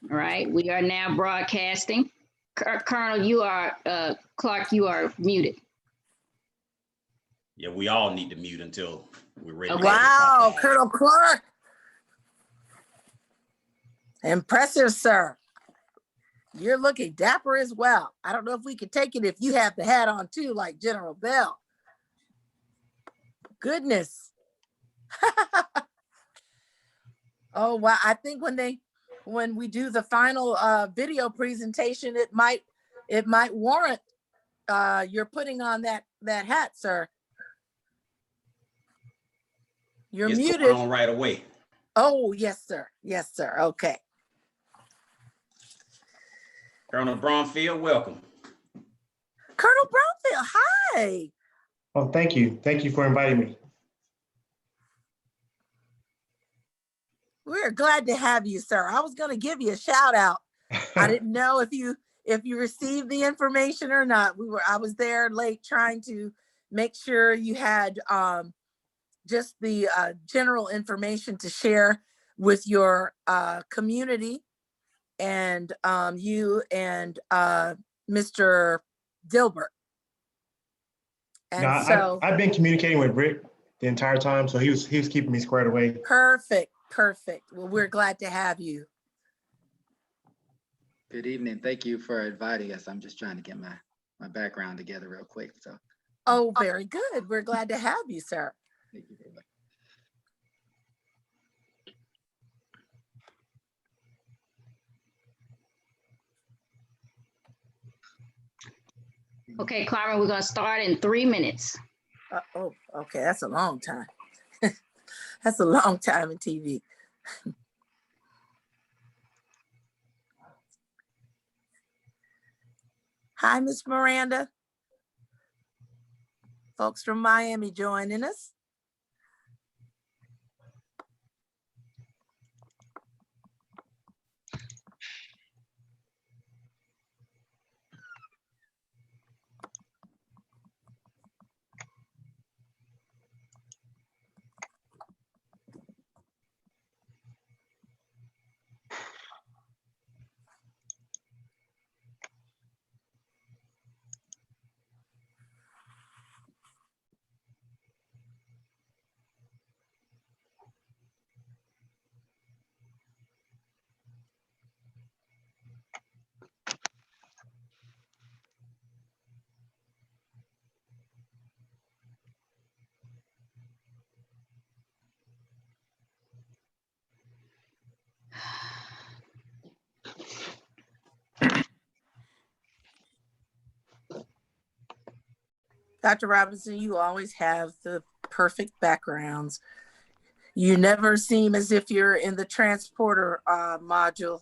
All right, we are now broadcasting. Colonel, you are, Clark, you are muted. Yeah, we all need to mute until we're ready. Okay. Wow, Colonel Clark. Impressive, sir. You're looking dapper as well. I don't know if we can take it if you have the hat on too, like General Bell. Goodness. Oh, wow. I think when we do the final video presentation, it might warrant you're putting on that hat, sir. You're it's muted. going on right away. Oh, yes, sir. Yes, sir. Okay. Colonel Bromfield, welcome. Colonel Bromfield, hi. Oh, thank you. Thank you for inviting me. We're glad to have you, sir. I was going to give you a shout out. I didn't know if you received the information or not. I was there late trying to make sure you had just the general information to share with your community and you and Mr. Dilbert. And no, so I've been communicating with Rick the entire time, so he was keeping me squared away. Perfect. Well, we're glad to have you. Good evening. Thank you for inviting us. I'm just trying to get my background together real quick. So. Oh, very good. We're glad to have you, sir. Thank you very much. Okay, Carmen, we're gonna start in 3 minutes. Oh, okay. That's a long time. That's a long time in TV. Hi, Miss Miranda. Folks from Miami joining us. Dr. Robinson, you always have the perfect backgrounds. You never seem as if you're in the transporter module.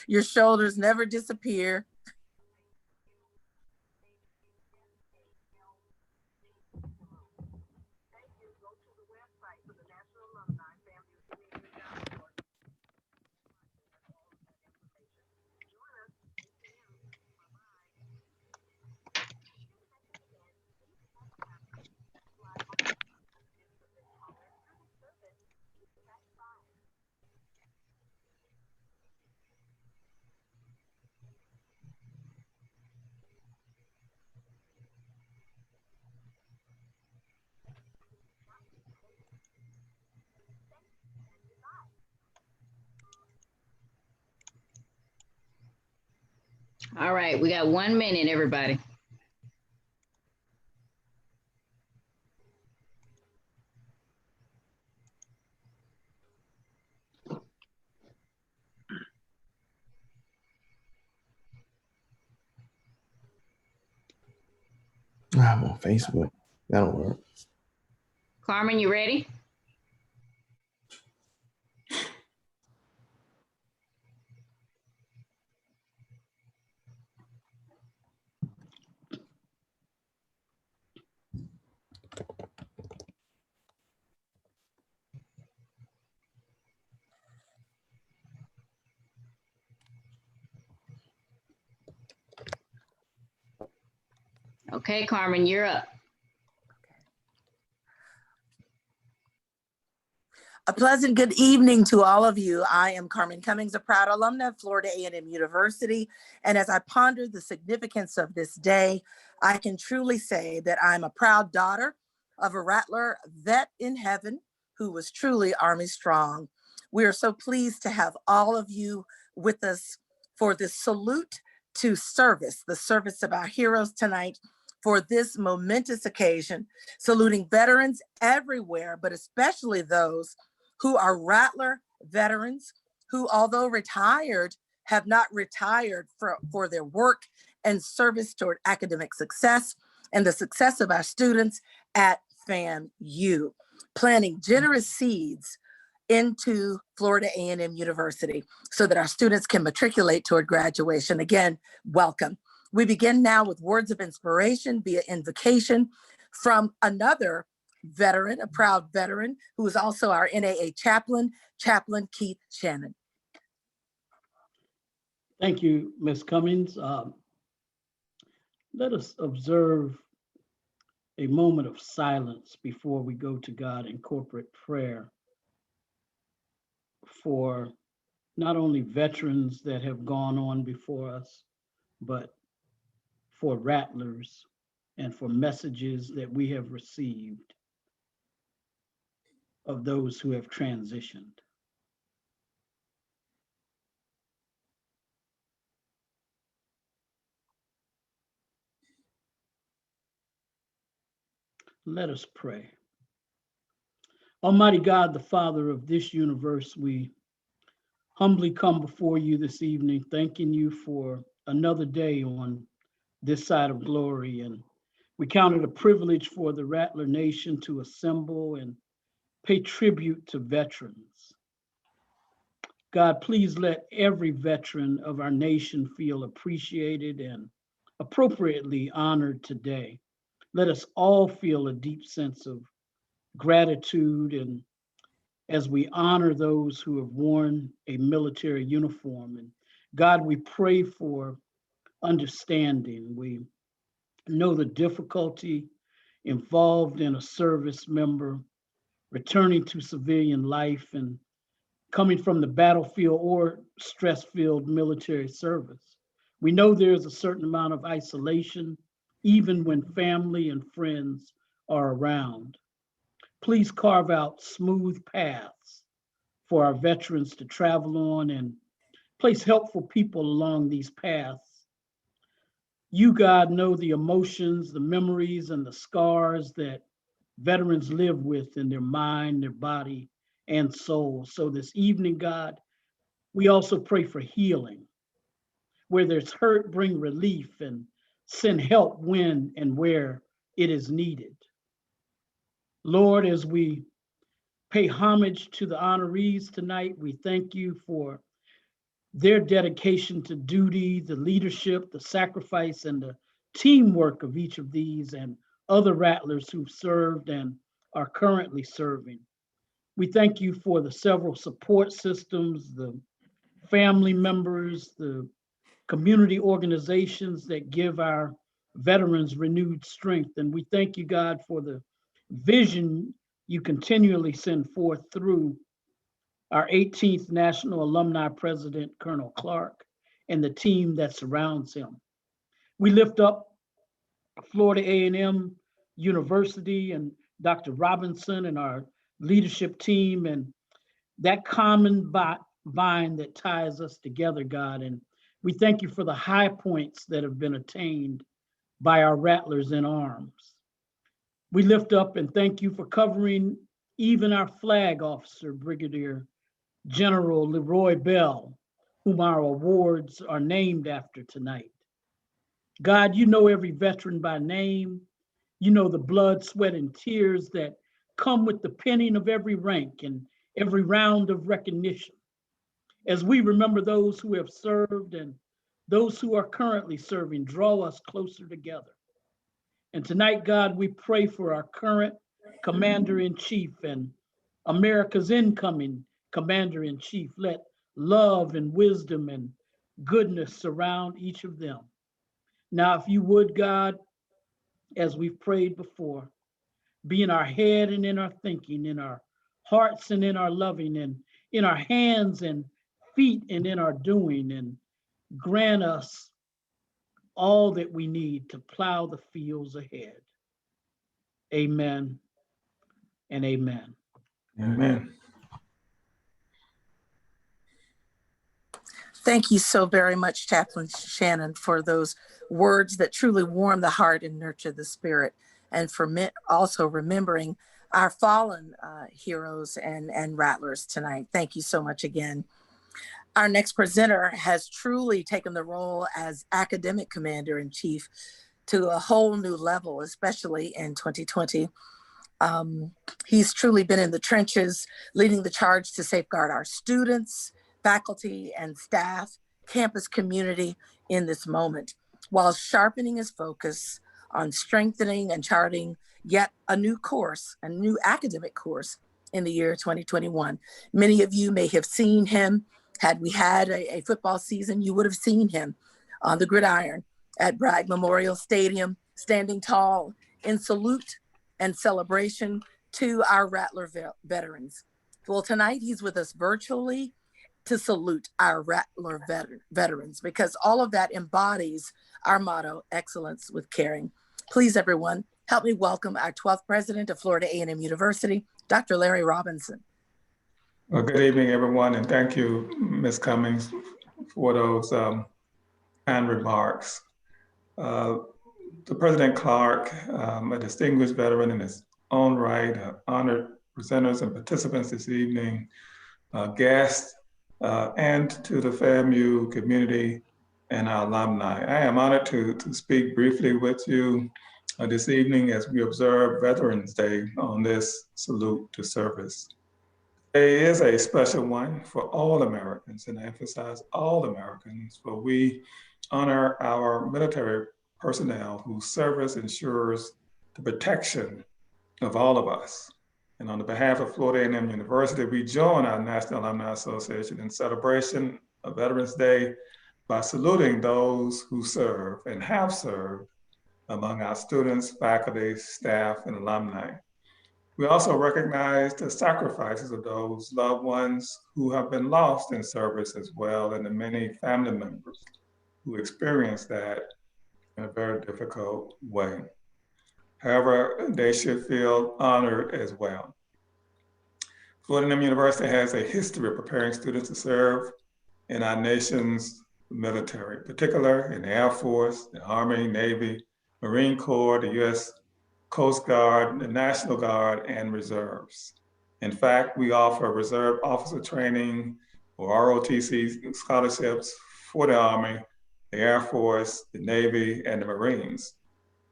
Your shoulders never disappear. All right, we got 1 minute, everybody. I'm on Facebook. That'll work. Carmen, you ready? Okay, Carmen, you're up. pleasant good evening to all of you. I am Carmen Cummings, a proud alumna of Florida A&M University. And as I ponder the significance of this day, I can truly say that I'm a proud daughter of a Rattler vet in heaven who was truly Army strong. We are so pleased to have all of you with us for this salute to service, the service of our heroes tonight, for this momentous occasion, saluting veterans everywhere, but especially those who are Rattler veterans who, although retired, have not retired for their work and service toward academic success and the success of our students at FAMU, planting generous seeds into Florida A&M University so that our students can matriculate toward graduation. Again, welcome. We begin now with words of inspiration via invocation from another veteran, a proud veteran, who is also our NAA chaplain, Chaplain Keith Shannon. Thank you, Ms. Cummings. Let us observe a moment of silence before we go to God in corporate prayer for not only veterans that have gone on before us, but for Rattlers and for messages that we have received of those who have transitioned. Let us pray. Almighty God, the Father of this universe, we humbly come before you this evening, thanking you for another day on this side of glory. And we count it a privilege for the Rattler Nation to assemble and pay tribute to veterans. God, please let every veteran of our nation feel appreciated and appropriately honored today. Let us all feel a deep sense of gratitude and as we honor those who have worn a military uniform. And God, we pray for understanding. We know the difficulty involved in a service member returning to civilian life and coming from the battlefield or stress-filled military service. We know there's a certain amount of isolation, even when family and friends are around. Please carve out smooth paths for our veterans to travel on and place helpful people along these paths. You, God, know the emotions, the memories, and the scars that veterans live with in their mind, their body, and soul. So this evening, God, we also pray for healing. Where there's hurt, bring relief and send help when and where it is needed. Lord, as we pay homage to the honorees tonight, we thank you for their dedication to duty, the leadership, the sacrifice, and the teamwork of each of these and other Rattlers who've served and are currently serving. We thank you for the several support systems, the family members, the community organizations that give our veterans renewed strength. And we thank you, God, for the vision you continually send forth through our 18th National Alumni President, Colonel Clark, and the team that surrounds him. We lift up Florida A&M University and Dr. Robinson and our leadership team and that common bind that ties us together, God. And we thank you for the high points that have been attained by our Rattlers in arms. We lift up and thank you for covering even our flag officer, Brigadier General Leroy Bell, whom our awards are named after tonight. God, you know every veteran by name. You know the blood, sweat, and tears that come with the pinning of every rank and every round of recognition. As we remember those who have served and those who are currently serving, draw us closer together. And tonight, God, we pray for our current Commander-in-Chief and America's incoming Commander-in-Chief. Let love and wisdom and goodness surround each of them. Now, if you would, God, as we've prayed before, be in our head and in our thinking, in our hearts and in our loving, and in our hands and feet and in our doing, and grant us all that we need to plow the fields ahead. Amen and amen. Amen. Thank you so very much, Chaplain Shannon, for those words that truly warm the heart and nurture the spirit, and for also remembering our fallen heroes and rattlers tonight. Thank you so much again. Our next presenter has truly taken the role as academic commander-in-chief to a whole new level, especially in 2020. He's truly been in the trenches, leading the charge to safeguard our students, faculty and staff, campus community in this moment, while sharpening his focus on strengthening and charting yet a new course, a new academic course in the year 2021. Many of you may have seen him. Had we had a football season, you would have seen him on the gridiron at Bragg Memorial Stadium, standing tall in salute and celebration to our Rattler veterans. Well, tonight he's with us virtually to salute our Rattler veterans, because all of that embodies our motto, excellence with caring. Please, everyone, help me welcome our 12th president of Florida A&M University, Dr. Larry Robinson. Well, good evening, everyone, and thank you, Ms. Cummings, for those kind remarks. The President Clark, a distinguished veteran in his own right, honored presenters and participants this evening, guests, and to the FAMU community and our alumni. I am honored to speak briefly with you this evening as we observe Veterans Day on this salute to service. Today is a special one for all Americans, and I emphasize all Americans, for we honor our military personnel whose service ensures the protection of all of us. And on the behalf of Florida A&M University, we join our National Alumni Association in celebration of Veterans Day by saluting those who serve and have served among our students, faculty, staff, and alumni. We also recognize the sacrifices of those loved ones who have been lost in service as well, and the many family members who experience that in a very difficult way. However, they should feel honored as well. Florida A&M University has a history of preparing students to serve in our nation's military, particularly in the Air Force, the Army, Navy, Marine Corps, the U.S. Coast Guard, the National Guard, and reserves. In fact, we offer reserve officer training or ROTC scholarships for the Army, the Air Force, the Navy, and the Marines.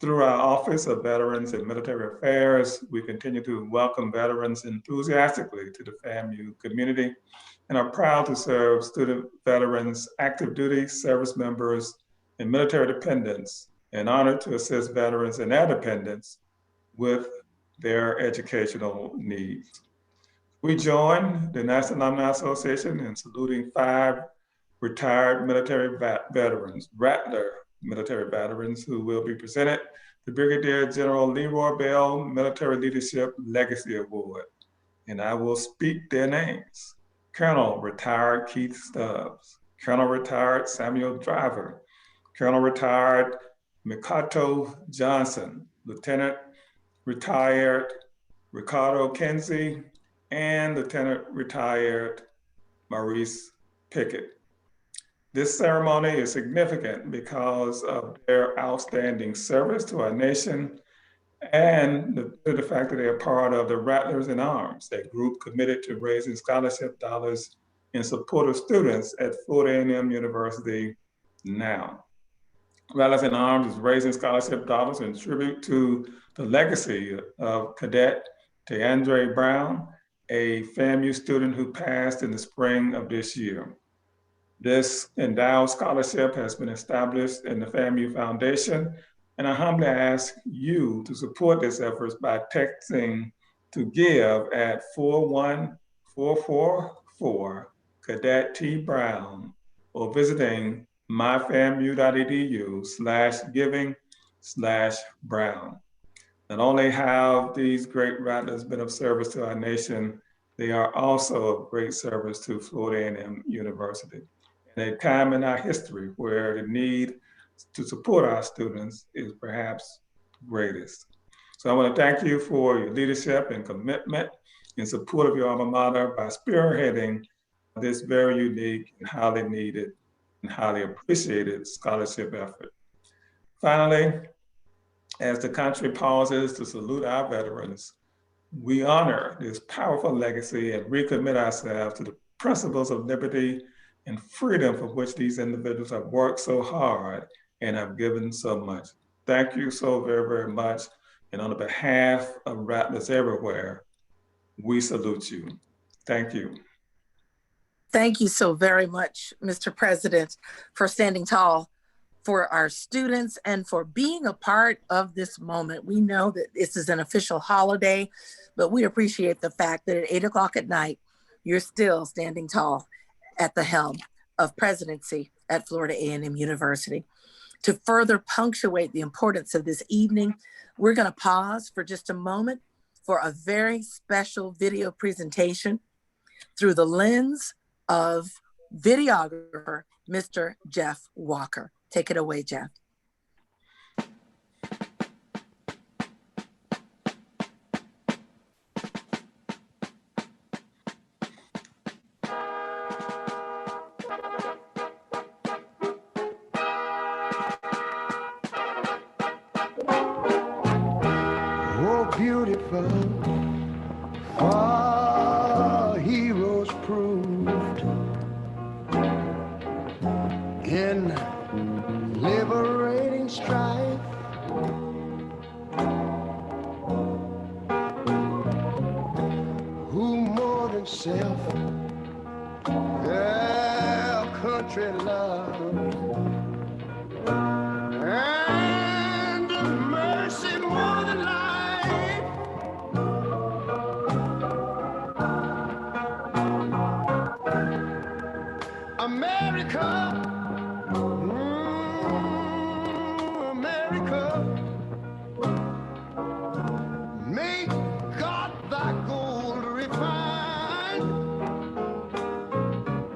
Through our Office of Veterans and Military Affairs, we continue to welcome veterans enthusiastically to the FAMU community and are proud to serve student veterans, active duty service members, and military dependents, and honored to assist veterans and their dependents with their educational needs. We join the National Alumni Association in saluting 5 retired military veterans, Rattler military veterans, who will be presented the Brigadier General Leroy Bell Military Leadership Legacy Award. And I will speak their names. Colonel retired Keith Stubbs, Colonel retired Samuel Driver, Colonel retired Mikato Johnson, Lieutenant retired Ricardo Kenzie, and Lieutenant retired Maurice Pickett. This ceremony is significant because of their outstanding service to our nation and the fact that they are part of the Rattlers in Arms, a group committed to raising scholarship dollars in support of students at Florida A&M University now. Rattlers in Arms is raising scholarship dollars in tribute to the legacy of Cadet DeAndre Brown, a FAMU student who passed in the spring of this year. This endowed scholarship has been established in the FAMU Foundation, and I humbly ask you to support this effort by texting to give at 41444 Cadet T Brown or visiting myfamu.edu/giving/Brown. Not only have these great rattlers been of service to our nation, They are also of great service to Florida A&M University. In a time in our history where the need to support our students is perhaps greatest. So I want to thank you for your leadership and commitment in support of your alma mater by spearheading this very unique and highly needed and highly appreciated scholarship effort. Finally, as the country pauses to salute our veterans, we honor this powerful legacy and recommit ourselves to the principles of liberty and freedom for which these individuals have worked so hard and have given so much. Thank you so very, very much. And on behalf of Rattlers everywhere, we salute you. Thank you. Thank you so very much, Mr. President, for standing tall for our students and for being a part of this moment. We know that this is an official holiday, but we appreciate the fact that at 8 o'clock at night, you're still standing tall at the helm of presidency at Florida A&M University. To further punctuate the importance of this evening, we're going to pause for just a moment for a very special video presentation through the lens of videographer, Mr. Jeff Walker. Take it away, Jeff. Oh, beautiful, our heroes proved in liberating strife. Who more than self their country loved, and mercy more than life. America, America, make God thy gold refined,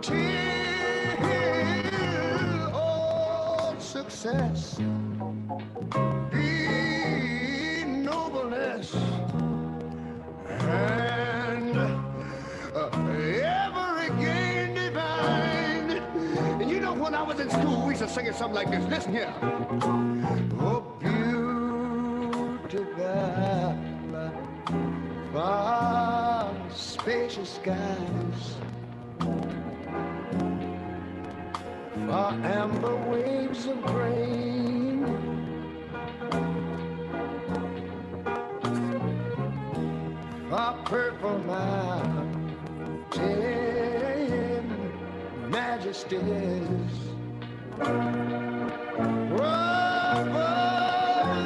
till all success be nobleness, and ever again divine. And you know, when I was in school, we used to sing it something like this. Listen here. Oh, beautiful, far spacious skies, far amber waves of grain, far purple mountain majesties, over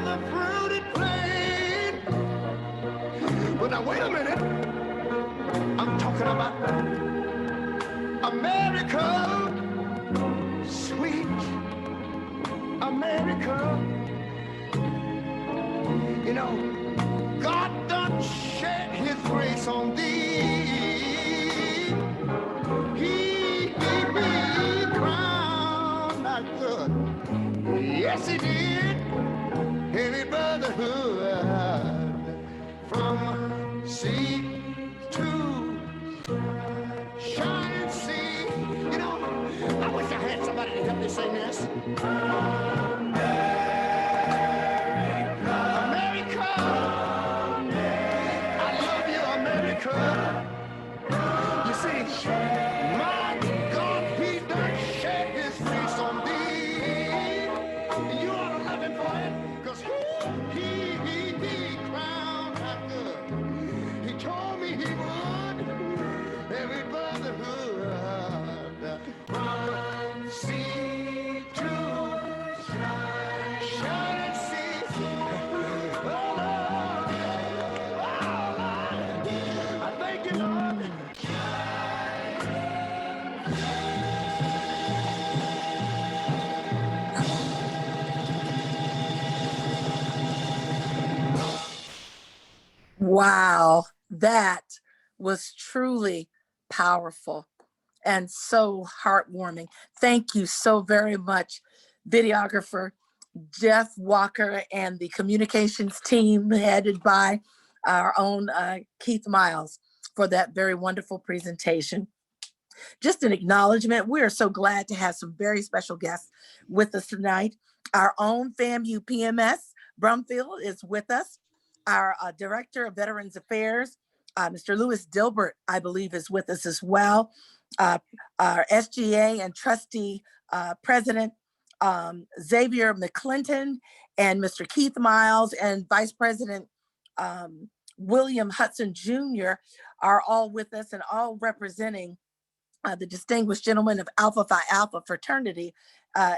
the fruited plain. But now wait a minute, I'm talking about America, sweet America. You know, God done shed his grace on thee. He crowned not good. Yes, he did. Heavy brotherhood from sea to shining sea. You know, I wish I had somebody to help me sing this. America, I love you, America. You see, my God, he done shed his face on thee. You ought to love him for it, because he crowned not good. He told me he would. Every brotherhood from sea to shining sea. Oh, Lord, I thank you, Lord. Wow, that was truly powerful and so heartwarming. Thank you so very much, videographer Jeff Walker and the communications team headed by our own Keith Miles for that very wonderful presentation. Just an acknowledgement. We are so glad to have some very special guests with us tonight. Our own FAMU PMS, Brumfield, is with us. Our Director of Veterans Affairs, Mr. Lewis Dilbert, I believe, is with us as well. Our SGA and trustee president, Xavier McClinton, and Mr. Keith Miles, and Vice President William Hudson Jr. are all with us and all representing the distinguished gentlemen of Alpha Phi Alpha Fraternity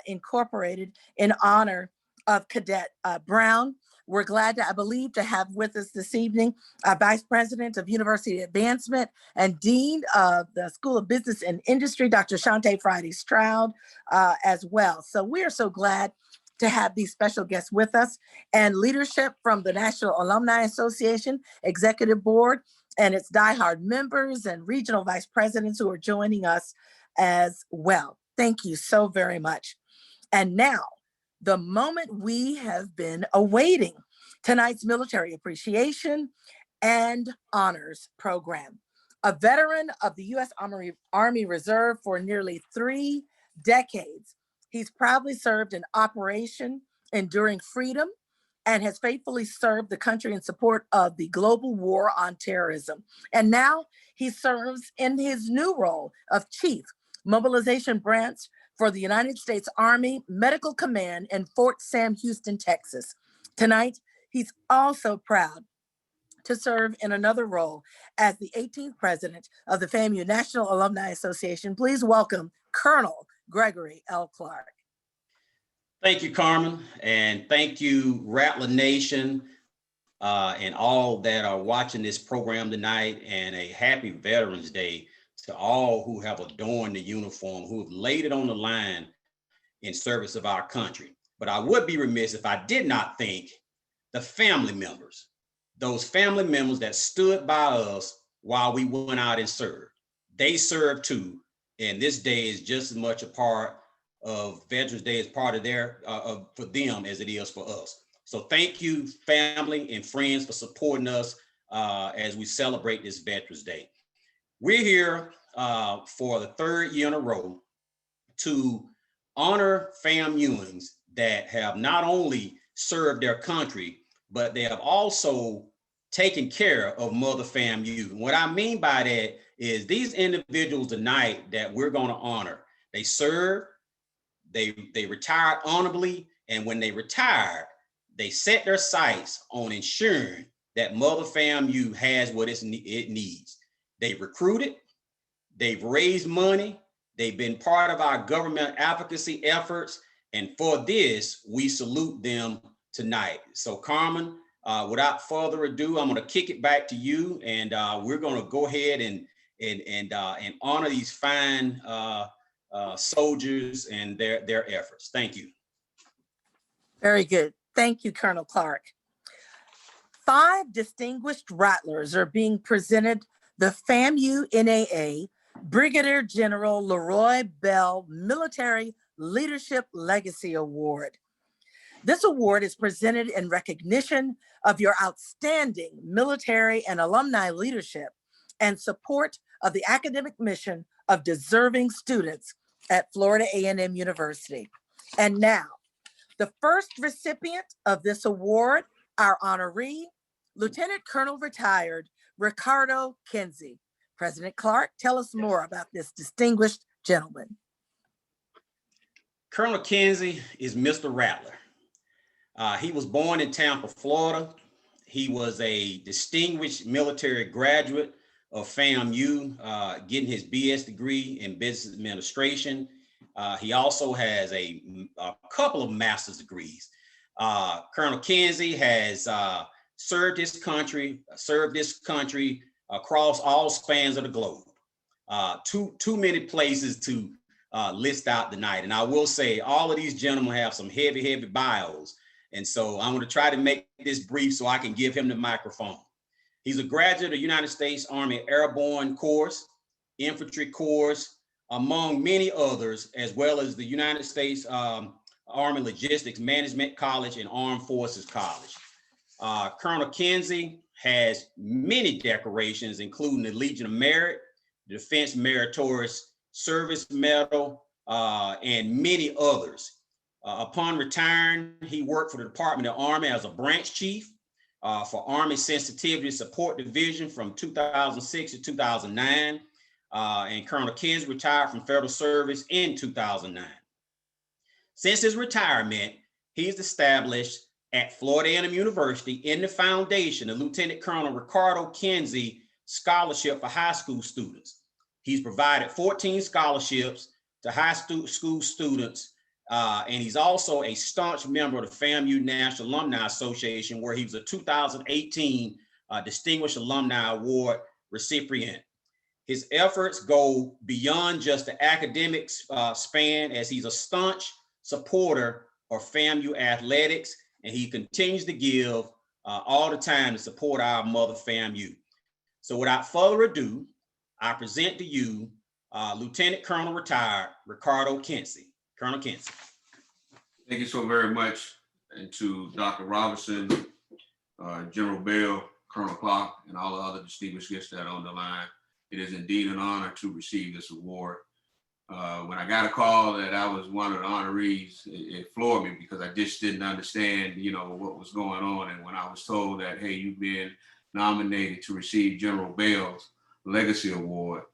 Incorporated in honor of Cadet Brown. We're glad to, I believe, to have with us this evening Vice President of University Advancement and Dean of the School of Business and Industry, Dr. Shante Friday Stroud, as well. So we are so glad to have these special guests with us, and leadership from the National Alumni Association Executive Board and its diehard members and regional vice presidents who are joining us as well. Thank you so very much. And now, the moment we have been awaiting, tonight's military appreciation and honors program. A veteran of the U.S. Army Reserve for nearly 3 decades, he's proudly served in Operation Enduring Freedom and has faithfully served the country in support of the global war on terrorism. And now he serves in his new role of Chief Mobilization Branch for the United States Army Medical Command in Fort Sam Houston, Texas. Tonight, he's also proud to serve in another role as the 18th president of the FAMU National Alumni Association. Please welcome Colonel Gregory L. Clark. Thank you, Carmen, and thank you, Rattler Nation, and all that are watching this program tonight, and a happy Veterans Day to all who have adorned the uniform, who have laid it on the line in service of our country. But I would be remiss if I did not thank the family members, those family members that stood by us while we went out and served. They served too, and this day is just as much a part of Veterans Day as part of their, for them as it is for us. So thank you, family and friends, for supporting us as we celebrate this Veterans Day. We're here for the 3rd year in a row to honor FAMUans that have not only served their country, but they have also taken care of Mother FAMU. What I mean by that is these individuals tonight that we're going to honor, they served, they retired honorably, and when they retired, they set their sights on ensuring that Mother FAMU has what it needs. They've recruited, they've raised money, they've been part of our government advocacy efforts, and for this, we salute them tonight. So Carmen, without further ado, I'm gonna kick it back to you, and we're gonna go ahead and honor these fine soldiers and their efforts. Thank you. Very good. Thank you, Colonel Clark. 5 distinguished rattlers are being presented the FAMU NAA Brigadier General Leroy Bell Military Leadership Legacy Award. This award is presented in recognition of your outstanding military and alumni leadership and support of the academic mission of deserving students at Florida A&M University. And now, the first recipient of this award, our honoree, Lieutenant Colonel retired Ricardo Kinsey. President Clark, tell us more about this distinguished gentleman. Colonel Kinsey is Mr. Rattler. He was born in Tampa, Florida. He was a distinguished military graduate of FAMU, getting his BS degree in business administration. He also has a couple of master's degrees. Colonel Kinsey has served this country across all spans of the globe. Too many places to list out tonight. And I will say all of these gentlemen have some heavy bios. And so I'm going to try to make this brief so I can give him the microphone. He's a graduate of United States Army Airborne Course, Infantry Course, among many others, as well as the United States Army Logistics Management College and Armed Forces College. Colonel Kinsey has many decorations, including the Legion of Merit, the Defense Meritorious Service Medal, and many others. Upon retiring, he worked for the Department of the Army as a branch chief for Army Sensitivity Support Division from 2006 to 2009. And Colonel Kinsey retired from federal service in 2009. Since his retirement, he's established at Florida A&M University in the foundation, the Lieutenant Colonel Ricardo Kinsey Scholarship for high school students. He's provided 14 scholarships to high school students, and he's also a staunch member of the FAMU National Alumni Association, where he was a 2018 Distinguished Alumni Award recipient. His efforts go beyond just the academic span, as he's a staunch supporter of FAMU athletics, and he continues to give all the time to support our mother FAMU. So without further ado, I present to you Lieutenant Colonel retired Ricardo Kinsey. Colonel Kinsey. Thank you so very much, and to Dr. Robinson, General Bell, Colonel Clark, and all the other distinguished guests that are on the line. It is indeed an honor to receive this award. When I got a call that I was one of the honorees, it floored me because I just didn't understand, what was going on. And when I was told that, hey, you've been nominated to receive General Bell's Legacy Award,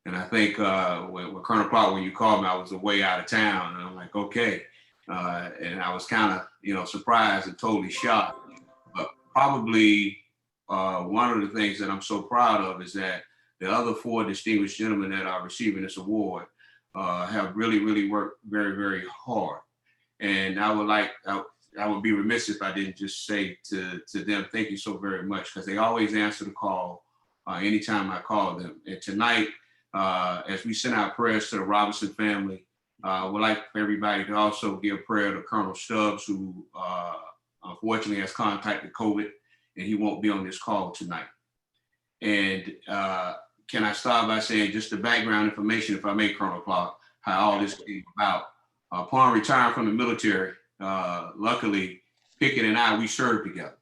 and I think when Colonel Clark, when you called me, I was away out of town, and I'm like, okay. And I was kind of, surprised and totally shocked. But probably one of the things that I'm so proud of is that the other four distinguished gentlemen that are receiving this award have really worked very, very hard. And I would be remiss if I didn't just say to them, thank you so very much, because they always answer the call anytime I call them. And tonight, as we send out prayers to the Robinson family, we'd like for everybody to also give prayer to Colonel Stubbs, who unfortunately has contacted COVID, and he won't be on this call tonight. And can I start by saying just the background information, if I may, Colonel Clark, how all this came about. Upon retiring from the military, luckily, Pickett and I, we served together.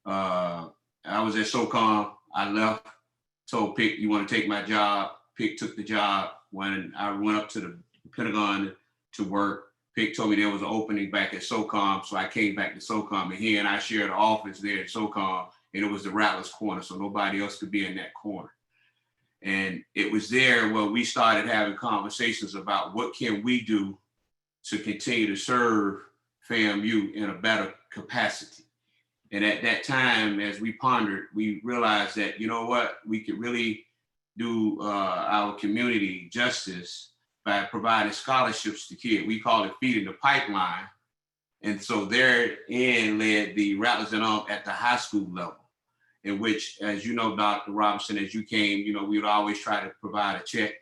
I was at SOCOM. I left, told Pick, you want to take my job? Pick took the job. When I went up to the Pentagon to work, Pick told me there was an opening back at SOCOM, so I came back to SOCOM, and he and I shared an office there at SOCOM, and it was the Rattlers corner, so nobody else could be in that corner. And it was there where we started having conversations about what can we do to continue to serve FAMU in a better capacity. And at that time, as we pondered, we realized that, you know what, we could really do our community justice by providing scholarships to kids. We call it feeding the pipeline. And so therein led the Rattlers and at the high school level, in which, as you know, Dr. Robinson, as you came, we would always try to provide a check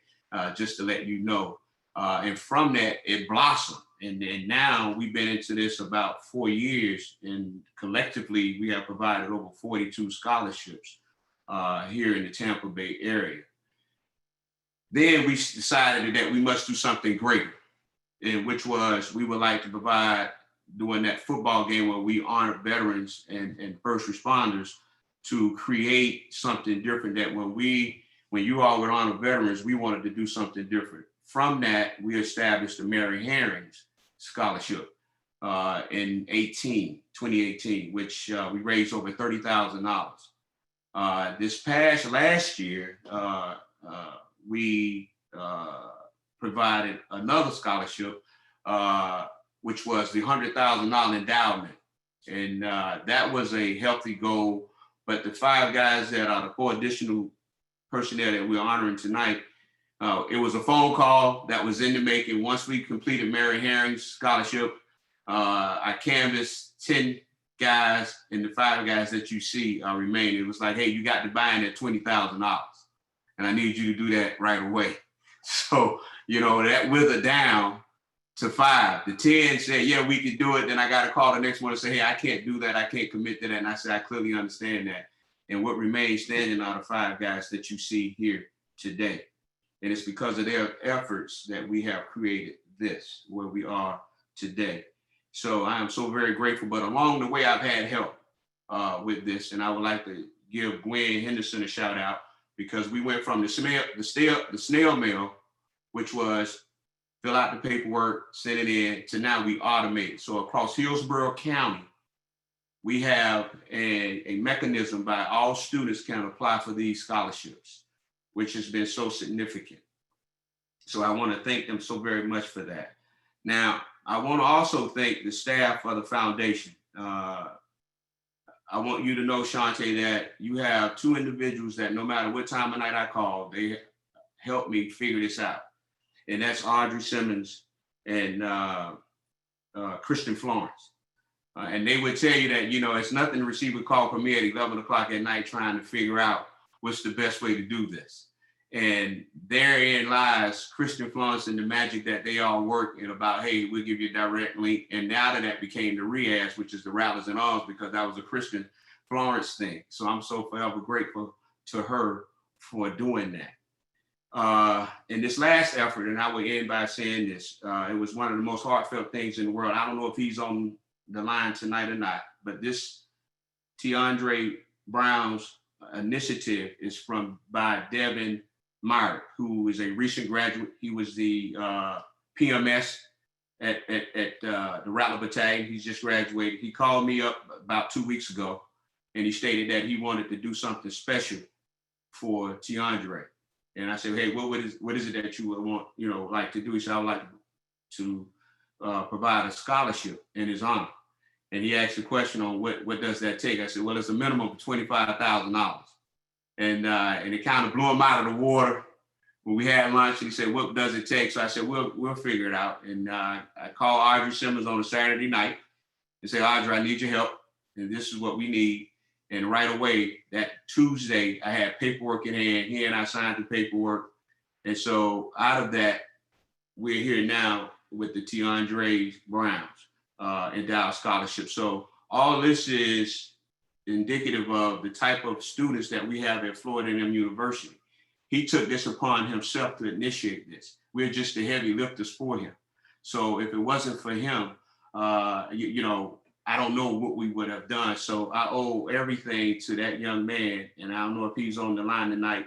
just to let you know. And from that, it blossomed. And now we've been into this about 4 years, and collectively we have provided over 42 scholarships here in the Tampa Bay area. Then we decided that we must do something greater, and which was we would like to provide, during that football game where we honor veterans and first responders, to create something different, that when you all would honor veterans, we wanted to do something different. From that, we established the Mary Herring's Scholarship in 2018, which we raised over $30,000. This last year, we provided another scholarship, which was the $100,000 endowment. And that was a healthy goal. But the 5 guys that are the 4 additional personnel that we're honoring tonight, it was a phone call that was in the making. Once we completed Mary Herring's Scholarship, I canvassed 10 guys, and the 5 guys that you see remain. It was like, hey, you got to buy in at $20,000, and I need you to do that right away. So, that withered down to 5. The 10 said, yeah, we could do it. Then I got to call the next one and say, hey, I can't do that. I can't commit to that. And I said, I clearly understand that. And what remains standing are the 5 guys that you see here today. And it's because of their efforts that we have created this, where we are today. So I am so very grateful, but along the way, I've had help with this. And I would like to give Gwen Henderson a shout out, because we went from the snail mail, which was fill out the paperwork, send it in, to now we automate. So across Hillsborough County, we have a mechanism by all students can apply for these scholarships, which has been so significant. So I want to thank them so very much for that. Now, I want to also thank the staff of the foundation. I want you to know, Shante, that you have 2 individuals that no matter what time of night I call, they help me figure this out. And that's Audrey Simmons and Kristen Florence. And they would tell you that, you know, it's nothing to receive a call from me at 11 o'clock at night trying to figure out what's the best way to do this. And therein lies Kristen Florence and the magic that they all work in about, hey, we'll give you a direct link. And now that became the RIAS, which is the Rattlers and Arms, because that was a Kristen Florence thing. So I'm so forever grateful to her for doing that. And this last effort, and I will end by saying this, it was one of the most heartfelt things in the world. I don't know if he's on the line tonight or not, but this Tiandre Brown's initiative is by Devin Meyer, who is a recent graduate. He was the PMS at the Rattler Battalion. He's just graduated. He called me up about 2 weeks ago, and he stated that he wanted to do something special for Tiandre. And I said, hey, what is it that you would want, like to do? He said, I would like to provide a scholarship in his honor. And he asked the question on what does that take? I said, well, it's a minimum of $25,000. And it kind of blew him out of the water when we had lunch. And he said, what does it take? So I said, we'll figure it out. And I called Audrey Simmons on a Saturday night and said, Audrey, I need your help. And this is what we need. And right away, that Tuesday, I had paperwork in hand. He and I signed the paperwork. And so out of that, we're here now with the Tiandre Browns endowed scholarship. So all of this is indicative of the type of students that we have at Florida A&M University. He took this upon himself to initiate this. We're just the heavy lifters for him. So if it wasn't for him, I don't know what we would have done. So I owe everything to that young man. And I don't know if he's on the line tonight,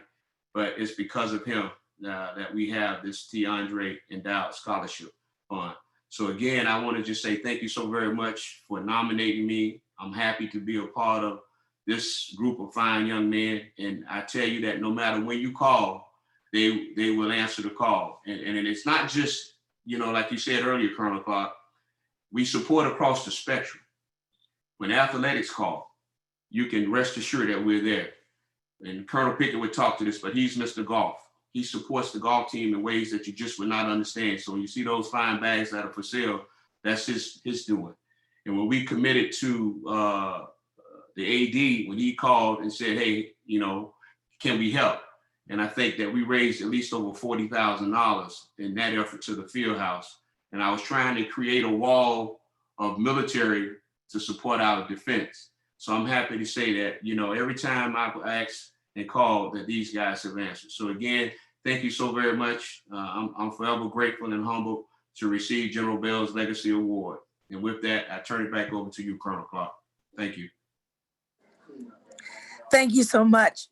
but it's because of him that we have this Tiandre Endowed Scholarship Fund. So again, I want to just say thank you so very much for nominating me. I'm happy to be a part of this group of fine young men. And I tell you that no matter when you call, they will answer the call. And it's not just, like you said earlier, Colonel Clark, we support across the spectrum. When athletics call, you can rest assured that we're there. And Colonel Pickett would talk to this, but he's Mr. Golf. He supports the golf team in ways that you just would not understand. So you see those fine bags that are for sale, that's his doing. And when we committed to the AD, when he called and said, hey, can we help? And I think that we raised at least over $40,000 in that effort to the field house. And I was trying to create a wall of military to support our defense. So I'm happy to say that, every time I ask and call, that these guys have answered. So again, thank you so very much. I'm forever grateful and humbled to receive General Bell's Legacy Award. And with that, I turn it back over to you, Colonel Clark. Thank you. Thank you so much,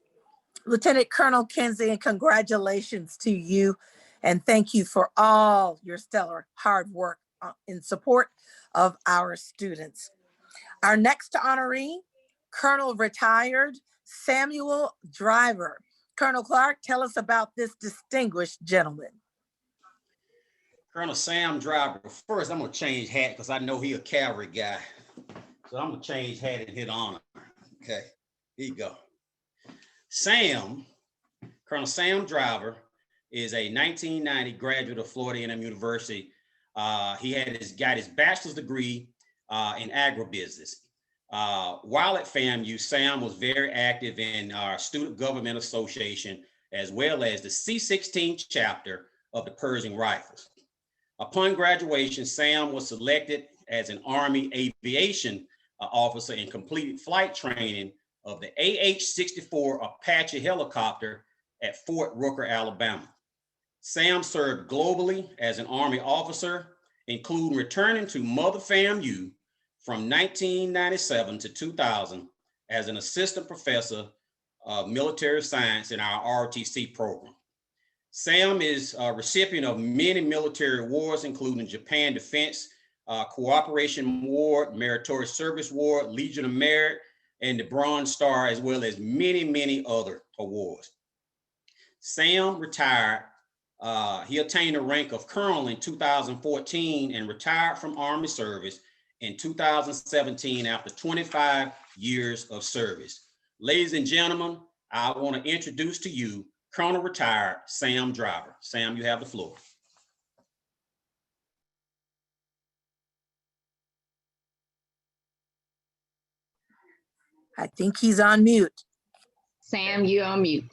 Lieutenant Colonel Kinsey, and congratulations to you. And thank you for all your stellar hard work in support of our students. Our next honoree, Colonel Retired Samuel Driver. Colonel Clark, tell us about this distinguished gentleman. Colonel Sam Driver. First, I'm going to change hat because I know he a cavalry guy. So I'm going to change hat and hit honor. Okay, here you go. Colonel Sam Driver is a 1990 graduate of Florida A&M University. He got his bachelor's degree in agribusiness. While at FAMU, Sam was very active in our Student Government Association, as well as the C-16 chapter of the Pershing Rifles. Upon graduation, Sam was selected as an Army aviation officer and completed flight training of the AH-64 Apache helicopter at Fort Rooker, Alabama. Sam served globally as an Army officer, including returning to Mother FAMU from 1997 to 2000 as an assistant professor of military science in our ROTC program. Sam is a recipient of many military awards, including Japan Defense Cooperation Award, Meritorious Service Award, Legion of Merit, and the Bronze Star, as well as many, many other awards. Sam retired. He attained the rank of colonel in 2014 and retired from Army service in 2017 after 25 years of service. Ladies and gentlemen, I want to introduce to you Colonel Retired Sam Driver. Sam, you have the floor. I think he's on mute. Sam, you're on mute.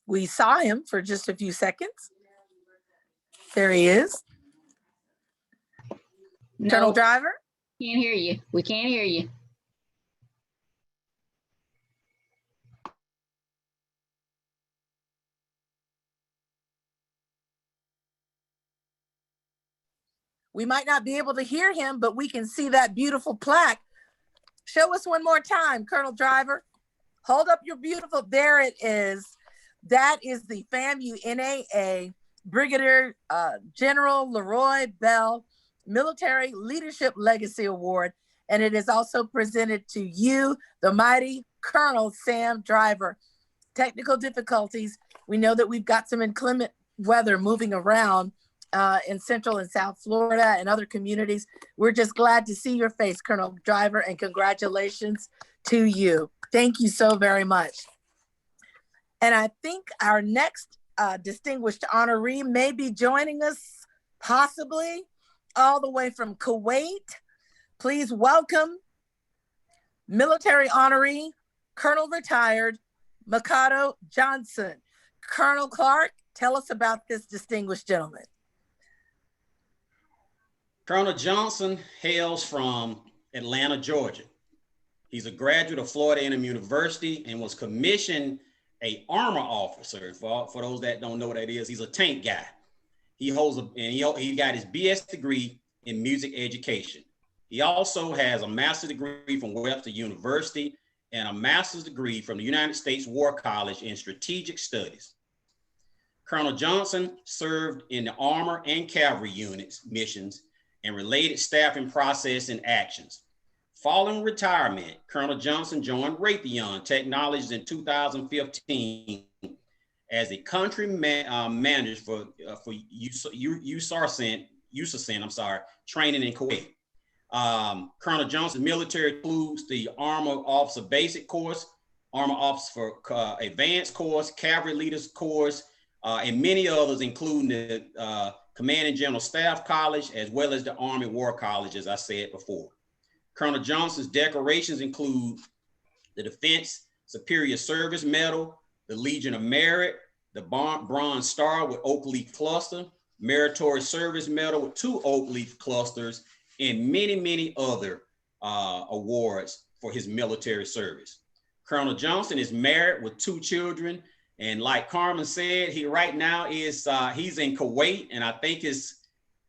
We saw him for just a few seconds. There he is. No, Colonel Driver. can't hear you. We can't hear you. We might not be able to hear him, but we can see that beautiful plaque. Show us one more time, Colonel Driver. Hold up your beautiful, there it is. That is the FAMU NAA Brigadier General Leroy Bell Military Leadership Legacy Award. And it is also presented to you, the mighty Colonel Sam Driver. Technical difficulties. We know that we've got some inclement weather moving around in Central and South Florida and other communities. We're just glad to see your face, Colonel Driver, and congratulations to you. Thank you so very much. And I think our next distinguished honoree may be joining us, possibly all the way from Kuwait. Please welcome military honoree, Colonel Retired Mikado Johnson. Colonel Clark, tell us about this distinguished gentleman. Colonel Johnson hails from Atlanta, Georgia. He's a graduate of Florida A&M University and was commissioned an armor officer. For those that don't know what that is, he's a tank guy. He holds he got his BS degree in music education. He also has a master's degree from Webster University and a master's degree from the United States War College in strategic studies. Colonel Johnson served in the armor and cavalry units, missions, and related staffing process and actions. Following retirement, Colonel Johnson joined Raytheon Technologies in 2015 as a country manager for USARCENT, training in Kuwait. Colonel Johnson's military includes the Armor Officer Basic Course, Armor Officer Advanced Course, Cavalry Leaders Course, and many others, including the Command and General Staff College, as well as the Army War College, as I said before. Colonel Johnson's decorations include the Defense Superior Service Medal, the Legion of Merit, the Bronze Star with Oak Leaf Cluster, Meritorious Service Medal with 2 Oak Leaf Clusters, and many, many other awards for his military service. Colonel Johnson is married with 2 children. And like Carmen said, he right now is, he's in Kuwait, and I think it's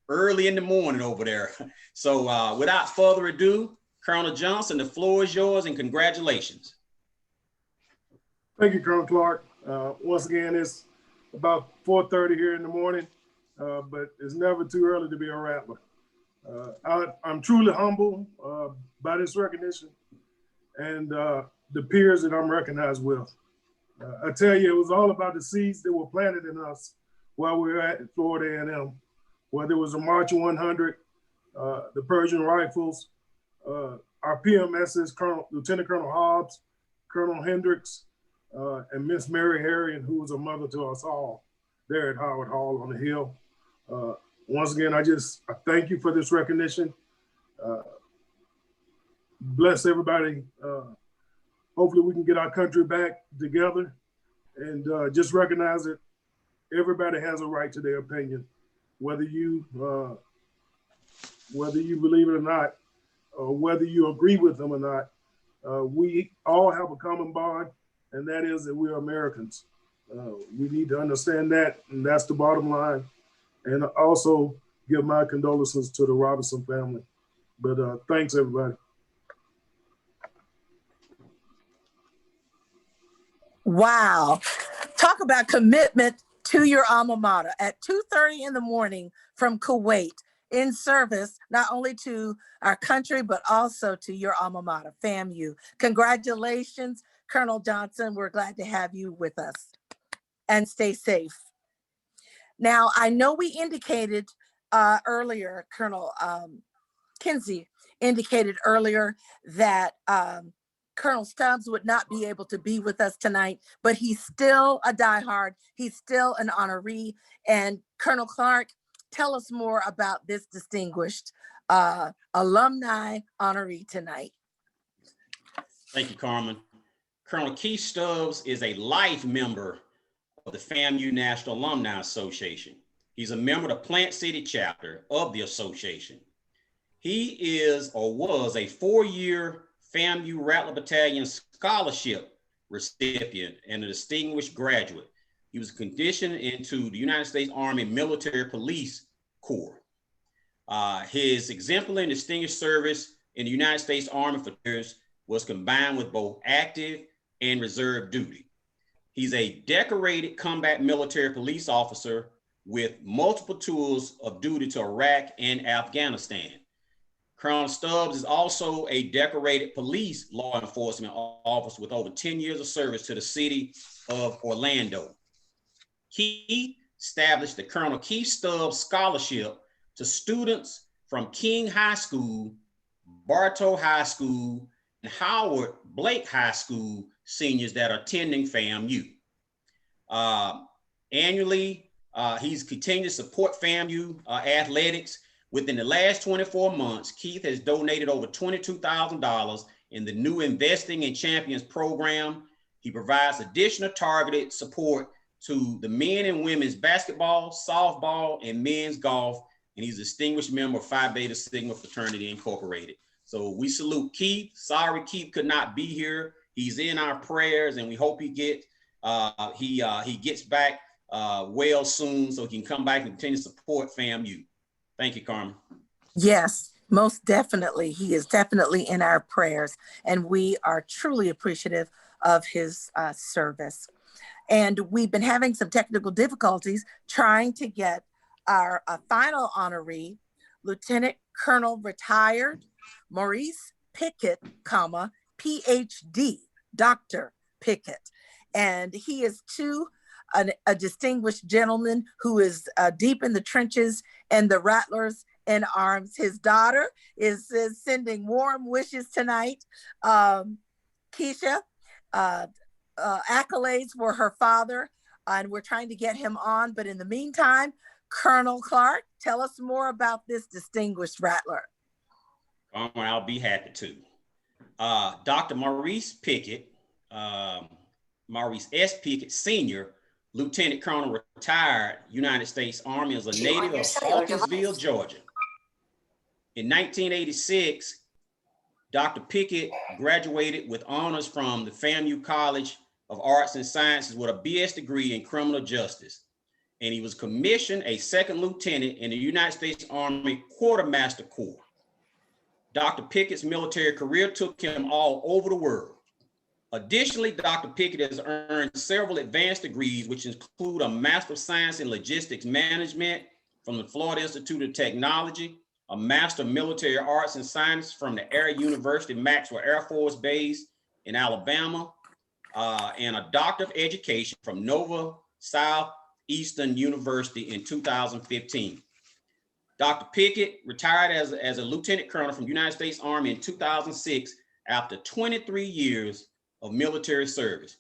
early in the morning over there. So without further ado, Colonel Johnson, the floor is yours, and congratulations. Thank you, Colonel Clark. Once again, it's about 4:30 here in the morning, but it's never too early to be a rattler. I'm truly humbled by this recognition and the peers that I'm recognized with. I tell you, it was all about the seeds that were planted in us while we were at Florida A&M, whether it was the March 100, the Persian Rifles, our PMSs, Lieutenant Colonel Hobbs, Colonel Hendricks, and Miss Mary Harrion, who was a mother to us all there at Howard Hall on the Hill. Once again, I thank you for this recognition. Bless everybody. Hopefully we can get our country back together and just recognize that everybody has a right to their opinion, whether you believe it or not, or whether you agree with them or not. We all have a common bond, and that is that we're Americans. We need to understand that, and that's the bottom line. And also give my condolences to the Robinson family. But thanks, everybody. Wow. Talk about commitment to your alma mater at 2:30 in the morning from Kuwait, in service not only to our country, but also to your alma mater, FAMU. Congratulations, Colonel Johnson. We're glad to have you with us, and stay safe. Now, I know we indicated earlier, Colonel Kinsey indicated earlier that Colonel Stubbs would not be able to be with us tonight, but he's still a diehard. He's still an honoree. And Colonel Clark, tell us more about this distinguished alumni honoree tonight. Thank you, Carmen. Colonel Keith Stubbs is a life member of the FAMU National Alumni Association. He's a member of the Plant City chapter of the association. He is or was a 4-year FAMU Rattler Battalion scholarship recipient and a distinguished graduate. He was conditioned into the United States Army Military Police Corps. His exemplary and distinguished service in the United States Army for years was combined with both active and reserve duty. He's a decorated combat military police officer with multiple tours of duty to Iraq and Afghanistan. Colonel Stubbs is also a decorated police law enforcement officer with over 10 years of service to the city of Orlando. He established the Colonel Keith Stubbs Scholarship to students from King High School, Bartow High School, and Howard Blake High School seniors that are attending FAMU. Annually, he's continued to support FAMU athletics. Within the last 24 months, Keith has donated over $22,000 in the new Investing in Champions program. He provides additional targeted support to the men and women's basketball, softball, and men's golf. And he's a distinguished member of Phi Beta Sigma Fraternity Incorporated. So we salute Keith. Sorry Keith could not be here. He's in our prayers, and we hope he gets back well soon so he can come back and continue to support FAMU. Thank you, Carmen. Yes, most definitely. He is definitely in our prayers, and we are truly appreciative of his service. And we've been having some technical difficulties trying to get our final honoree, Lieutenant Colonel retired Maurice Pickett, PhD, Dr. Pickett. And he is a distinguished gentleman who is deep in the trenches and the Rattlers in arms. His daughter is sending warm wishes tonight. Keisha, accolades for her father, and we're trying to get him on. But in the meantime, Colonel Clark, tell us more about this distinguished Rattler. I'll be happy to. Dr. Maurice Pickett, Maurice S. Pickett Sr., Lieutenant Colonel retired United States Army, as a native of Hawkinsville, Georgia. In 1986, Dr. Pickett graduated with honors from the FAMU College of Arts and Sciences with a BS degree in criminal justice. And he was commissioned a second lieutenant in the United States Army Quartermaster Corps. Dr. Pickett's military career took him all over the world. Additionally, Dr. Pickett has earned several advanced degrees, which include a Master of Science in Logistics Management from the Florida Institute of Technology, a Master of Military Arts and Science from the Air University Maxwell Air Force Base in Alabama, and a Doctor of Education from Nova Southeastern University in 2015. Dr. Pickett retired as a Lieutenant Colonel from the United States Army in 2006 after 23 years of military service.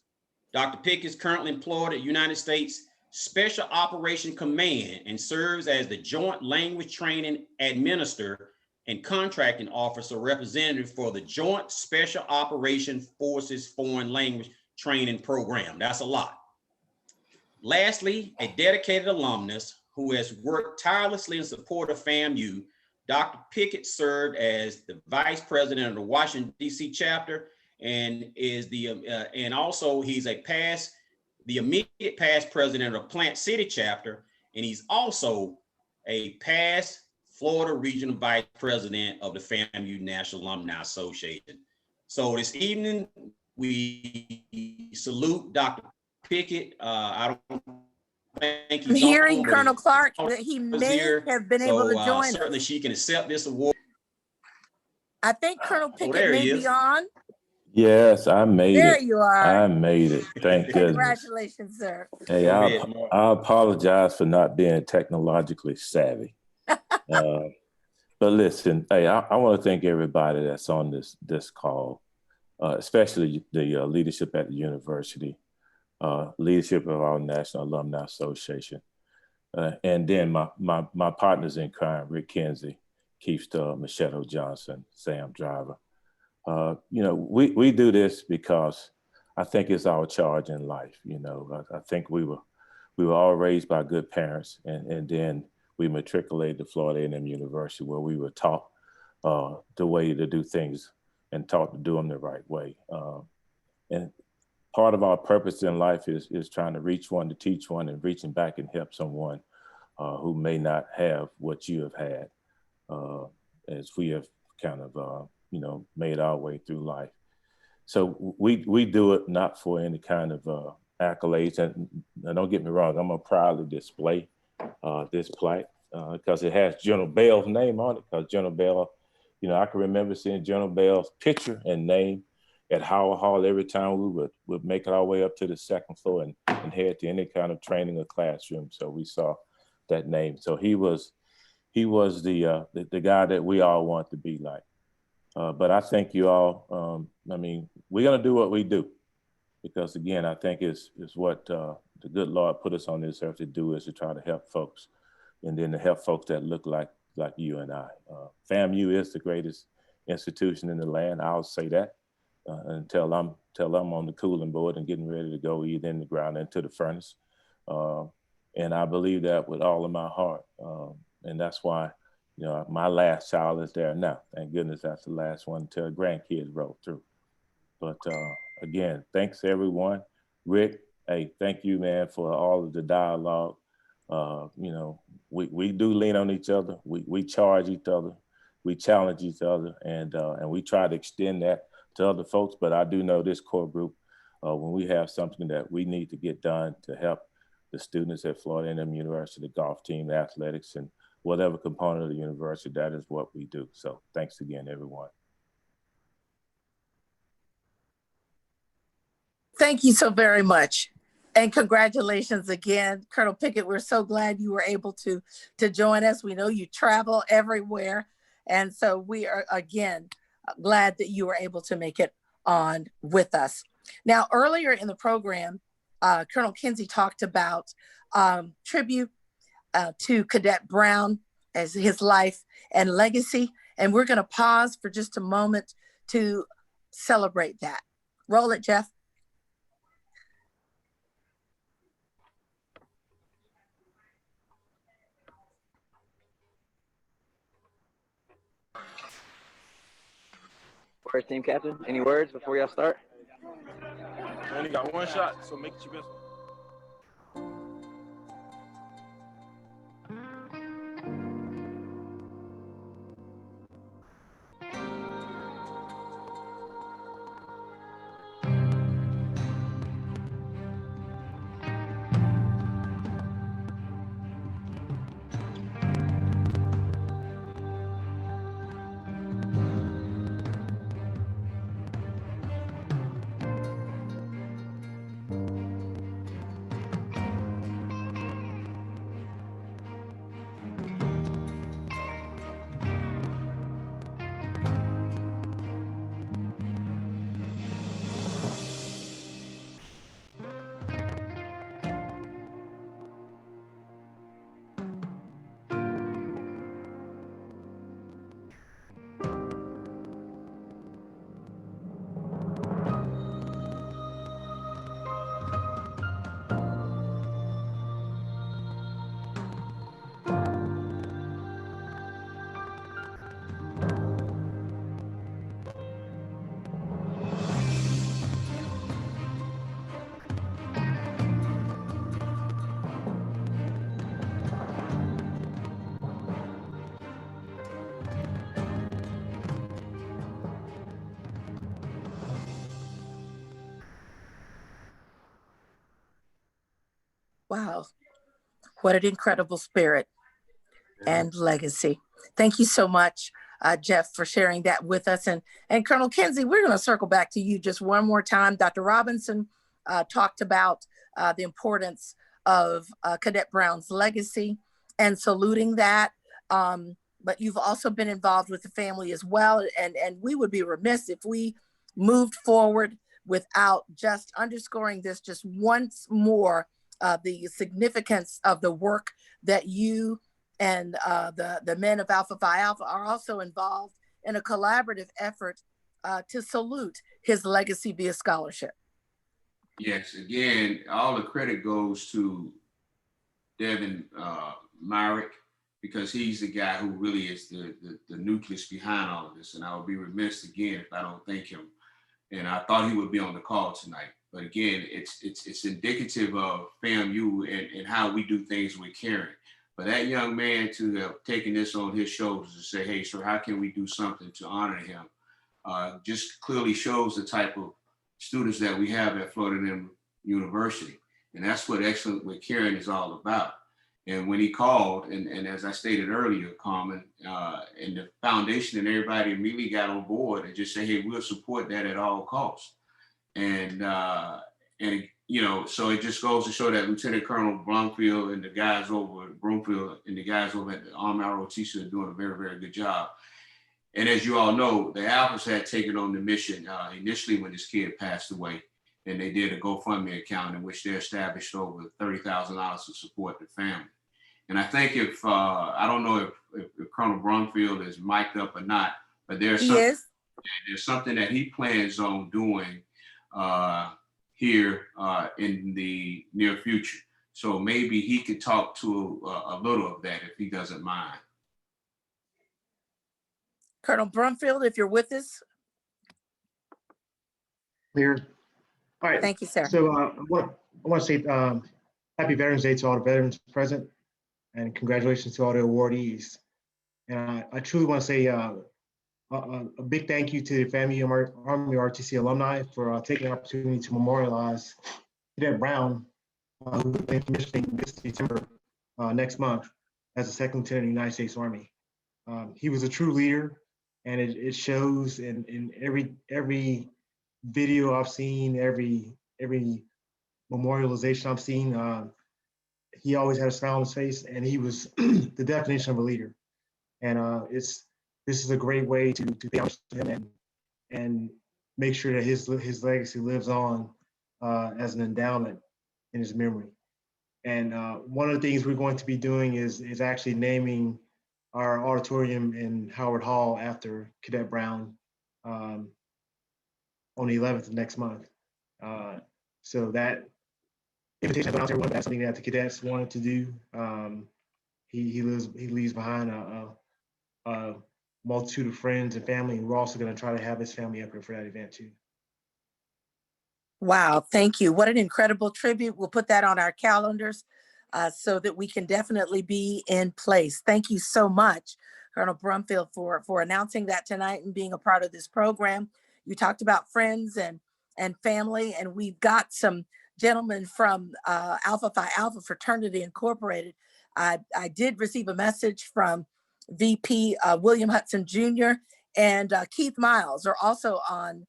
Dr. Pickett is currently employed at United States Special Operation Command and serves as the Joint Language Training Administrator and Contracting Officer representative for the Joint Special Operation Forces Foreign Language Training Program. That's a lot. Lastly, a dedicated alumnus who has worked tirelessly in support of FAMU, Dr. Pickett served as the vice president of the Washington, D.C. chapter, and is and also he's the immediate past president of Plant City chapter, and he's also a past Florida regional vice president of the FAMU National Alumni Association. So this evening, we salute Dr. Pickett. I don't think he's I'm hearing, on, Colonel Clark, that he was may here. have been able to join Certainly us. she can accept this award. I think Colonel Pickett there he may is. be on. Yes, I made There it. you are. I made it. Thank goodness. Congratulations, sir. Hey, Go ahead. I apologize for not being technologically savvy. But listen, hey, I want to thank everybody that's on this call, especially the leadership at the university, leadership of our National Alumni Association, and then my partners in crime, Rick Kinsey, Keith Stubb, Machado Johnson, Sam Driver. We do this because I think it's our charge in life. I think we were all raised by good parents, and then we matriculated to Florida A&M University, where we were taught the way to do things and taught to do them the right way. And part of our purpose in life is trying to reach one, to teach one, and reaching back and help someone who may not have what you have had, as we have kind of made our way through life. So we do it not for any kind of accolades. And don't get me wrong, I'm gonna proudly display this plaque because it has General Bell's name on it. Because General Bell, I can remember seeing General Bell's picture and name at Howard Hall every time we would make our way up to the second floor and head to any kind of training or classroom. So we saw that name. So he was the guy that we all want to be like. But I thank you all. We're gonna do what we do because again, I think it's what the good Lord put us on this earth to do, is to try to help folks, and then to help folks that look like you and I. FAMU is the greatest institution in the land. I'll say that until I'm on the cooling board and getting ready to go either in the ground into the furnace. And I believe that with all of my heart. And that's why, my last child is there now. Thank goodness that's the last one until grandkids roll through. But again, thanks everyone. Rick, hey, thank you, man, for all of the dialogue. We do lean on each other. We charge each other. We challenge each other, and we try to extend that to other folks. But I do know this core group, when we have something that we need to get done to help the students at Florida A&M University, the golf team, the athletics, and whatever component of the university, that is what we do. So thanks again, everyone. Thank you so very much. And congratulations again, Colonel Pickett. We're so glad you were able to join us. We know you travel everywhere. And so we are, again, glad that you were able to make it on with us. Now, earlier in the program, Colonel Kinsey talked about tribute to Cadet Brown as his life and legacy. And we're going to pause for just a moment to celebrate that. Roll it, Jeff. Words, team captain. Any words before y'all start? You only got one shot, so make it your best. Wow. What an incredible spirit and legacy. Thank you so much, Jeff, for sharing that with us. And Colonel Kinsey, we're going to circle back to you just one more time. Dr. Robinson talked about the importance of Cadet Brown's legacy and saluting that. But you've also been involved with the family as well. And we would be remiss if we moved forward without just underscoring this just once more, the significance of the work that you and the men of Alpha Phi Alpha are also involved in a collaborative effort to salute his legacy via scholarship. Yes, again, all the credit goes to Devin Myrick, because he's the guy who really is the nucleus behind all of this. And I would be remiss again if I don't thank him. And I thought he would be on the call tonight. But again, it's indicative of FAMU and how we do things with caring. But that young man to have taken this on his shoulders to say, hey, sir, how can we do something to honor him? Just clearly shows the type of students that we have at Florida A&M University. And that's what Excellent with Caring is all about. And when he called, and as I stated earlier, Carmen, and the foundation and everybody immediately got on board and just say, hey, we'll support that at all costs. And you know, so it just goes to show that Lieutenant Colonel Brumfield and the guys over at Broomfield and the guys over at the Army ROTC are doing a very, very good job. And as you all know, the Alphas had taken on the mission initially when this kid passed away, and they did a GoFundMe account in which they established over $30,000 to support the family. And I think if, I don't know if Colonel Brumfield is mic'd up or not, but there's something that he plans on doing here in the near future. So maybe he could talk to a little of that if he doesn't mind. Colonel Brumfield, if you're with us. Clear. All right. Thank you, sir. So I want to say happy Veterans Day to all the veterans present, and congratulations to all the awardees. And I truly want to say a big thank you to the FAMU Army RTC alumni for taking the opportunity to memorialize Cadet Brown, who will be commissioning this December next month as a second lieutenant of the United States Army. He was a true leader, and it shows in every video I've seen, every memorialization I've seen. He always had a smile on his face, and he was the definition of a leader. And this is a great way to pay homage to him and make sure that his legacy lives on as an endowment in his memory. And one of the things we're going to be doing is actually naming our auditorium in Howard Hall after Cadet Brown on the 11th of next month. So that invitation went out to everyone. That's something that the cadets wanted to do. He leaves behind a multitude of friends and family, and we're also going to try to have his family up here for that event too. Wow, thank you. What an incredible tribute. We'll put that on our calendars so that we can definitely be in place. Thank you so much, Colonel Brumfield, for announcing that tonight and being a part of this program. You talked about friends and family, and we've got some gentlemen from Alpha Phi Alpha Fraternity Incorporated. I did receive a message from VP William Hudson Jr. and Keith Miles are also on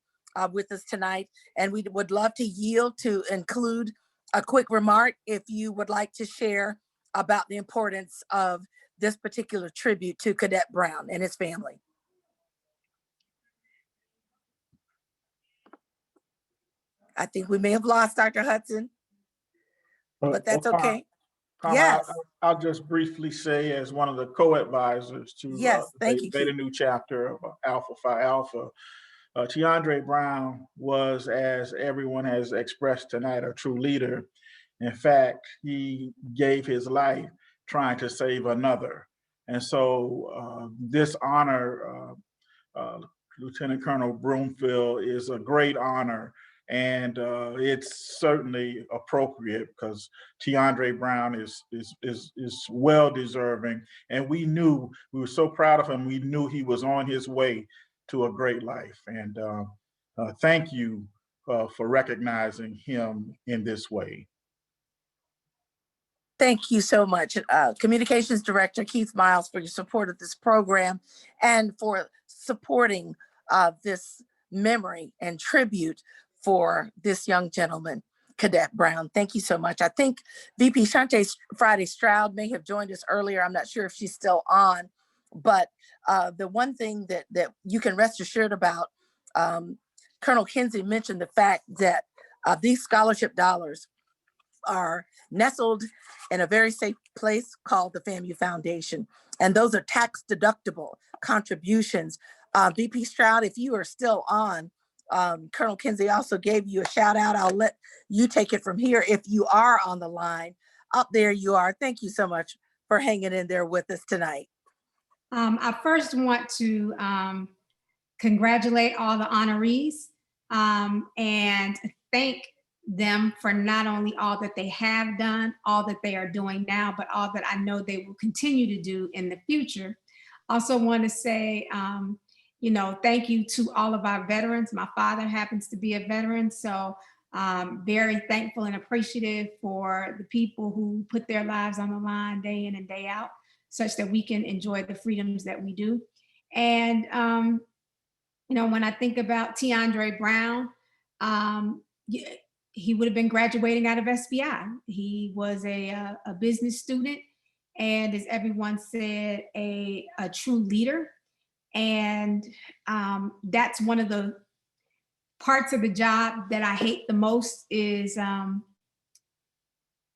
with us tonight, and we would love to yield to include a quick remark if you would like to share about the importance of this particular tribute to Cadet Brown and his family. I think we may have lost Dr. Hudson, but that's okay. Yes. I'll just briefly say, as one of the co-advisors to the Beta Nu chapter of Alpha Phi Alpha, Tiandre Brown was, as everyone has expressed tonight, a true leader. In fact, he gave his life trying to save another. And so this honor, Lieutenant Colonel Broomfield, is a great honor. And it's certainly appropriate because Tiandre Brown is well deserving. And we were so proud of him. We knew he was on his way to a great life. And thank you for recognizing him in this way. Thank you so much, Communications Director Keith Miles, for your support of this program and for supporting this memory and tribute for this young gentleman, Cadet Brown. Thank you so much. I think VP Shante Friday Stroud may have joined us earlier. I'm not sure if she's still on, but the one thing that you can rest assured about, Colonel Kinsey mentioned the fact that these scholarship dollars are nestled in a very safe place called the FAMU Foundation. And those are tax deductible contributions. VP Stroud, if you are still on, Colonel Kinsey also gave you a shout out. I'll let you take it from here if you are on the line. Up there you are. Thank you so much for hanging in there with us tonight. I first want to congratulate all the honorees and thank them for not only all that they have done, all that they are doing now, but all that I know they will continue to do in the future. Also want to say, thank you to all of our veterans. My father happens to be a veteran, so very thankful and appreciative for the people who put their lives on the line day in and day out, such that we can enjoy the freedoms that we do. And, when I think about Tiandre Brown, he would have been graduating out of SBI. He was a business student, and as everyone said, a true leader. And that's one of the parts of the job that I hate the most is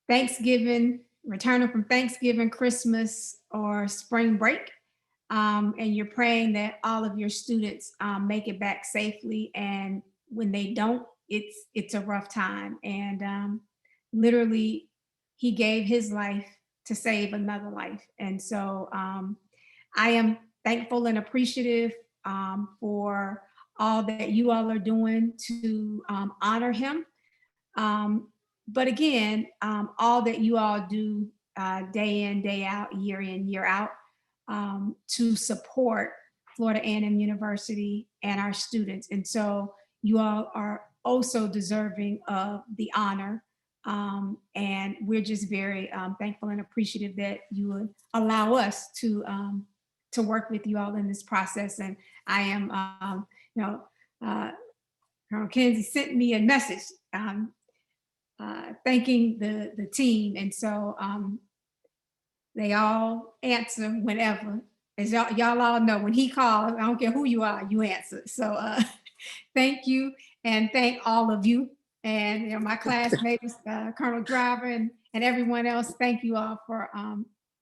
Thanksgiving, returning from Thanksgiving, Christmas, or spring break. And you're praying that all of your students make it back safely. And when they don't, it's a rough time. And literally, he gave his life to save another life. And so I am thankful and appreciative for all that you all are doing to honor him. But again, all that you all do day in, day out, year in, year out, to support Florida A&M University and our students. And so you all are also deserving of the honor. And we're just very thankful and appreciative that you would allow us to work with you all in this process. And I am, Colonel Kinsey sent me a message thanking the team. And so they all answer whenever. As y'all all know, when he calls, I don't care who you are, you answer. So thank you, and thank all of you. And my classmates, Colonel Driver and everyone else, thank you all for,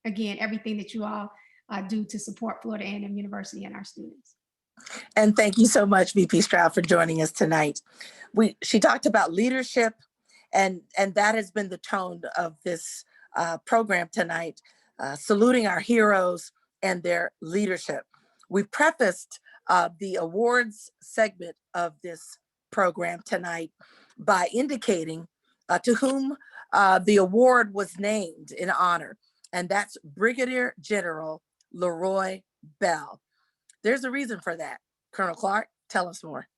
again, everything that you all do to support Florida A&M University and our students. And thank you so much, VP Stroud, for joining us tonight. She talked about leadership, and that has been the tone of this program tonight, saluting our heroes and their leadership. We prefaced the awards segment of this program tonight by indicating to whom the award was named in honor, and that's Brigadier General Leroy Bell. There's a reason for that. Colonel Clark, tell us more.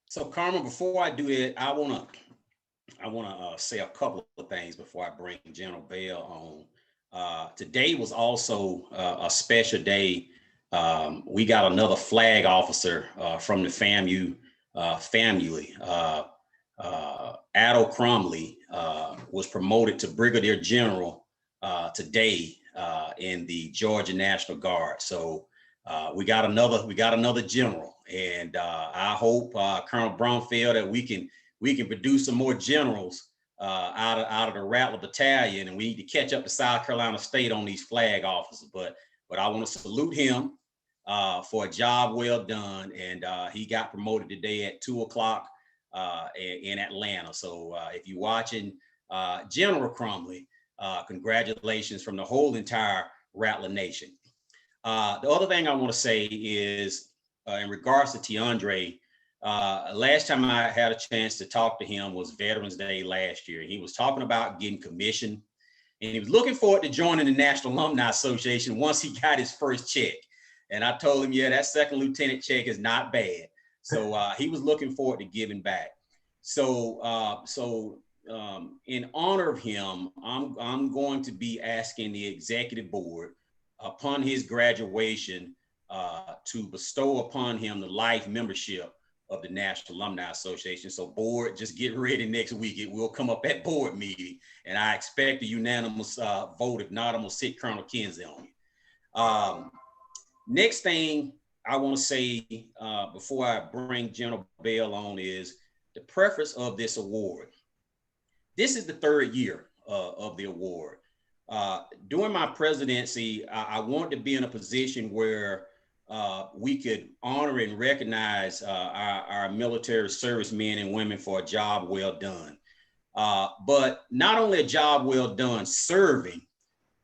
So Carmen, before I do it, I wanna say a couple of things before I bring General Bell on. Today was also a special day. We got another flag officer from the FAMU family. Addo Crumley was promoted to Brigadier General today in the Georgia National Guard. So we got another general, and I hope Colonel Bromfield that we can produce some more generals out of the Rattler Battalion, and we need to catch up to South Carolina State on these flag officers. But I want to salute him for a job well done, and he got promoted today at 2:00 in Atlanta. So if you're watching, General Crumley, congratulations from the whole entire Rattler Nation. The other thing I want to say is in regards to Tiandre, last time I had a chance to talk to him was Veterans Day last year. He was talking about getting commissioned, and he was looking forward to joining the National Alumni Association once he got his first check. And I told him, yeah, that second lieutenant check is not bad. So he was looking forward to giving back. So in honor of him, I'm going to be asking the executive board upon his graduation to bestow upon him the life membership of the National Alumni Association. So board, just get ready next week. It will come up at board meeting, and I expect a unanimous vote. If not, I'm gonna sit Colonel Kinsey on it. Next thing I want to say before I bring General Bell on is the preface of this award. This is the third year of the award. During my presidency, I wanted to be in a position where we could honor and recognize our military servicemen and women for a job well done. But not only a job well done serving,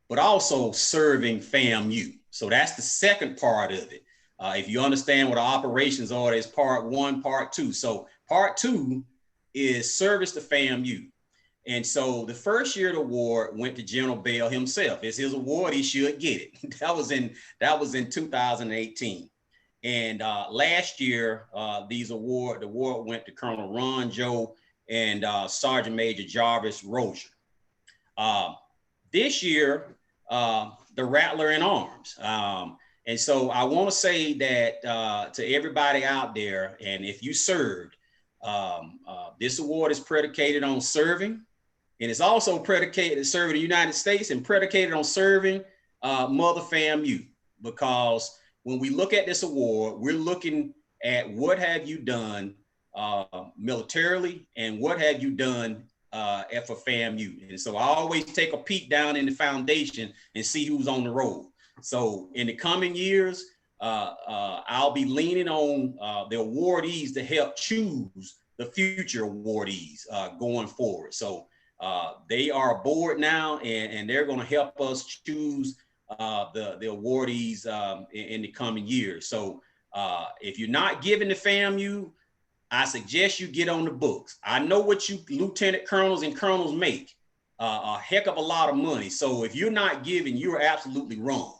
but also serving FAMU. So that's the second part of it. If you understand what operations are, there's part one, part two. So part two is service to FAMU. And so the first year of the award went to General Bell himself. It's his award, he should get it. That was in 2018. And last year, the award went to Colonel Ron Joe and Sergeant Major Jarvis Rozier. This year, the Rattler in Arms. And so I want to say that to everybody out there, and if you served, this award is predicated on serving, and it's also predicated on serving the United States and predicated on serving Mother FAMU, because when we look at this award, we're looking at what have you done militarily and what have you done for FAMU. And so I always take a peek down in the foundation and see who's on the road. So in the coming years, I'll be leaning on the awardees to help choose the future awardees going forward. So they are aboard now, and they're going to help us choose the awardees in the coming years. So if you're not giving to FAMU, I suggest you get on the books. I know what you lieutenant colonels and colonels make, a heck of a lot of money. So if you're not giving, you're absolutely wrong.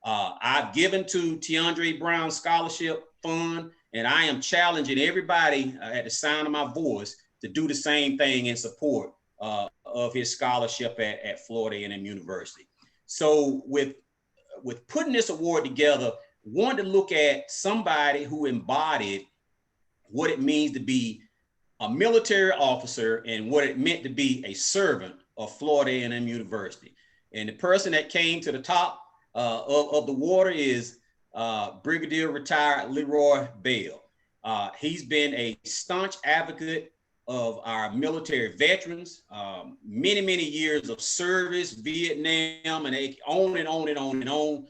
I've given to Tiandre Brown Scholarship Fund, and I am challenging everybody at the sound of my voice to do the same thing in support of his scholarship at Florida A&M University. So with putting this award together, wanted to look at somebody who embodied what it means to be a military officer and what it meant to be a servant of Florida A&M University. And the person that came to the top of the water is Brigadier retired Leroy Bell. He's been a staunch advocate of our military veterans, many, many years of service, Vietnam, and on and on and on and on.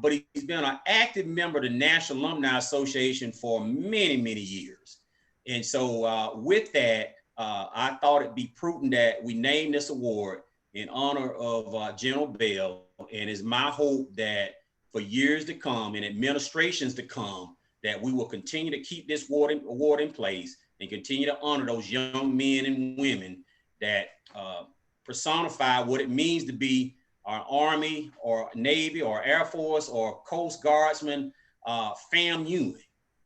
But he's been an active member of the National Alumni Association for many, many years. And so with that, I thought it'd be prudent that we name this award in honor of General Bell. And it's my hope that for years to come and administrations to come, that we will continue to keep this award in place and continue to honor those young men and women that personify what it means to be our Army or Navy or Air Force or Coast Guardsmen, FAMU.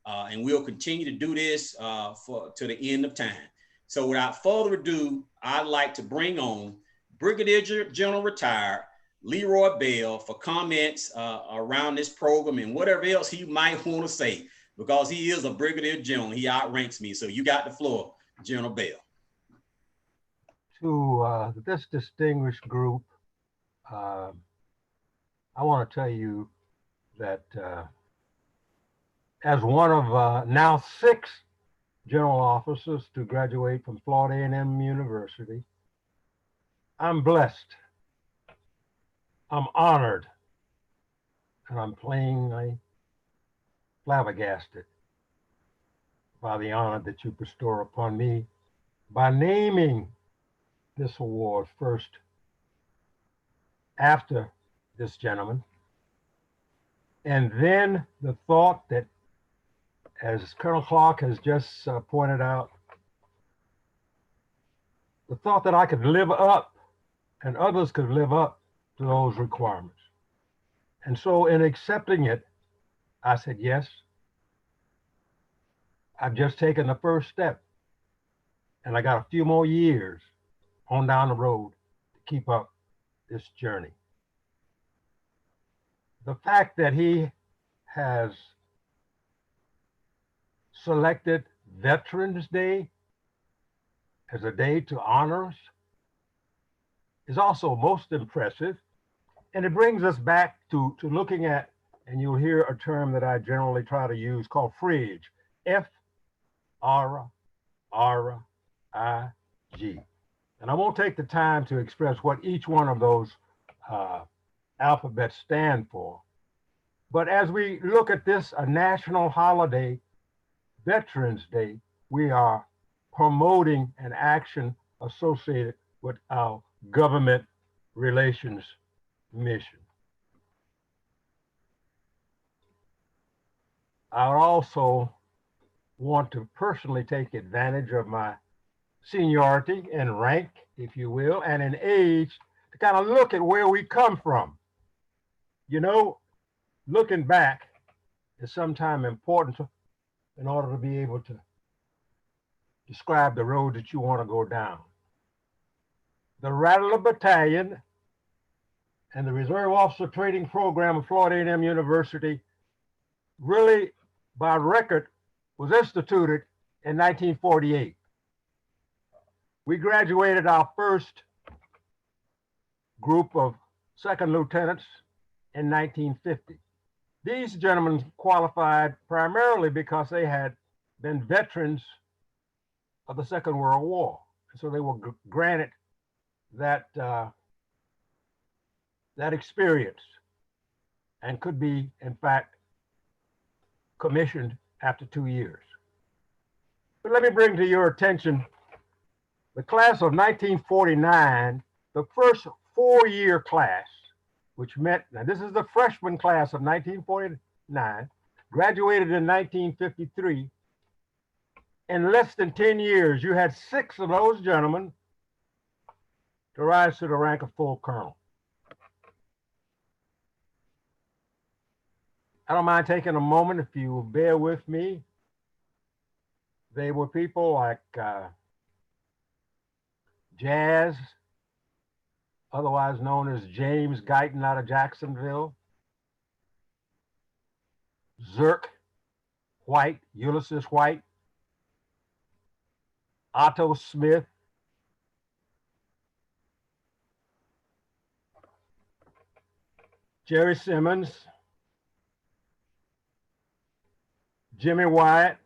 And we'll continue to do this to the end of time. So without further ado, I'd like to bring on Brigadier General Retired Leroy Bell for comments around this program and whatever else he might want to say, because he is a Brigadier General. He outranks me. So you got the floor, General Bell. To this distinguished group, I want to tell you that as one of now 6 general officers to graduate from Florida A&M University, I'm blessed, I'm honored, and I'm plainly flabbergasted by the honor that you bestow upon me by naming this award first after this gentleman. And then the thought that, as Colonel Clark has just pointed out, the thought that I could live up and others could live up to those requirements. And so in accepting it, I said, yes, I've just taken the first step And I got a few more years on down the road to keep up this journey. The fact that he has selected Veterans Day as a day to honor us is also most impressive. And it brings us back to looking at, and you'll hear a term that I generally try to use called FRIG, F-R-R-I-G. And I won't take the time to express what each one of those alphabets stand for. But as we look at this, a national holiday, Veterans Day, we are promoting an action associated with our government relations mission. I also want to personally take advantage of my seniority and rank, if you will, and in age to kind of look at where we come from. You know, looking back is sometimes important in order to be able to describe the road that you want to go down. The Rattler Battalion and the Reserve Officer Training Program of Florida A&M University really, by record, was instituted in 1948. We graduated our first group of second lieutenants in 1950. These gentlemen qualified primarily because they had been veterans of the Second World War. So they were granted that, that experience and could be, in fact, commissioned after 2 years. But let me bring to your attention the class of 1949, the first 4-year class, which meant, now this is the freshman class of 1949, graduated in 1953. In less than 10 years, you had 6 of those gentlemen to rise to the rank of full colonel. I don't mind taking a moment, if you will bear with me. They were people like Jazz, otherwise known as James Guyton out of Jacksonville, Zirk White, Ulysses White, Otto Smith, Jerry Simmons, Jimmy Wyatt.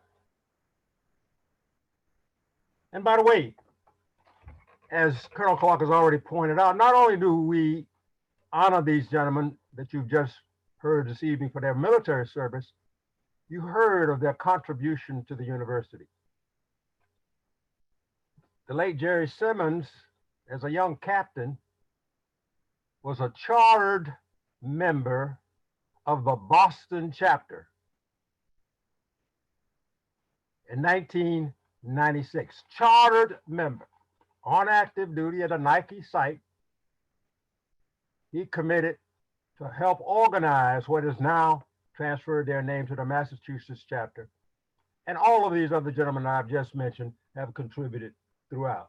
And by the way, as Colonel Clark has already pointed out, not only do we honor these gentlemen that you've just heard this evening for their military service, you heard of their contribution to the university. The late Jerry Simmons, as a young captain, was a chartered member of the Boston chapter in 1996. Chartered member, on active duty at a Nike site. He committed to help organize what is now transferred their name to the Massachusetts chapter. And all of these other gentlemen I've just mentioned have contributed throughout.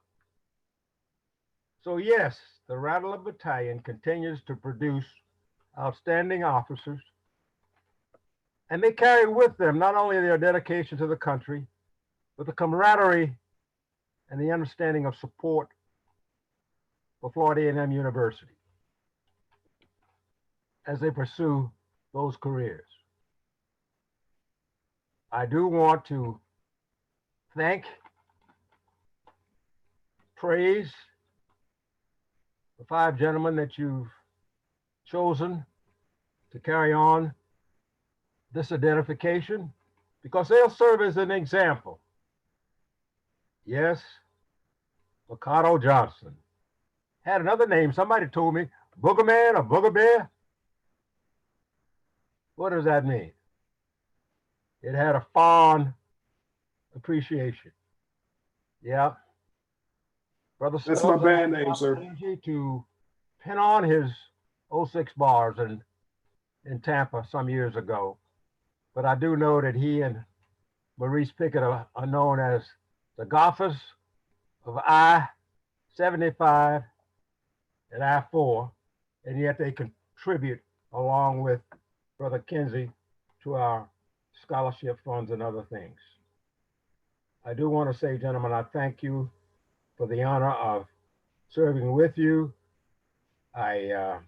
So yes, the Rattler Battalion continues to produce outstanding officers, and they carry with them not only their dedication to the country, but the camaraderie and the understanding of support for Florida A&M University as they pursue those careers. I do want to thank, praise the 5 gentlemen that you've chosen to carry on this identification, because they'll serve as an example. Yes, Mikado Johnson had another name. Somebody told me, Boogerman or Booger Bear. What does that mean? It had a fond appreciation. Yeah. Brother That's my band name, sir. To pin on his 06 bars in Tampa some years ago. But I do know that he and Maurice Pickett are known as the Gophers of I-75 and I-4, and yet they contribute along with Brother Kinsey to our scholarship funds and other things. I do want to say, gentlemen, I thank you for the honor of serving with you. I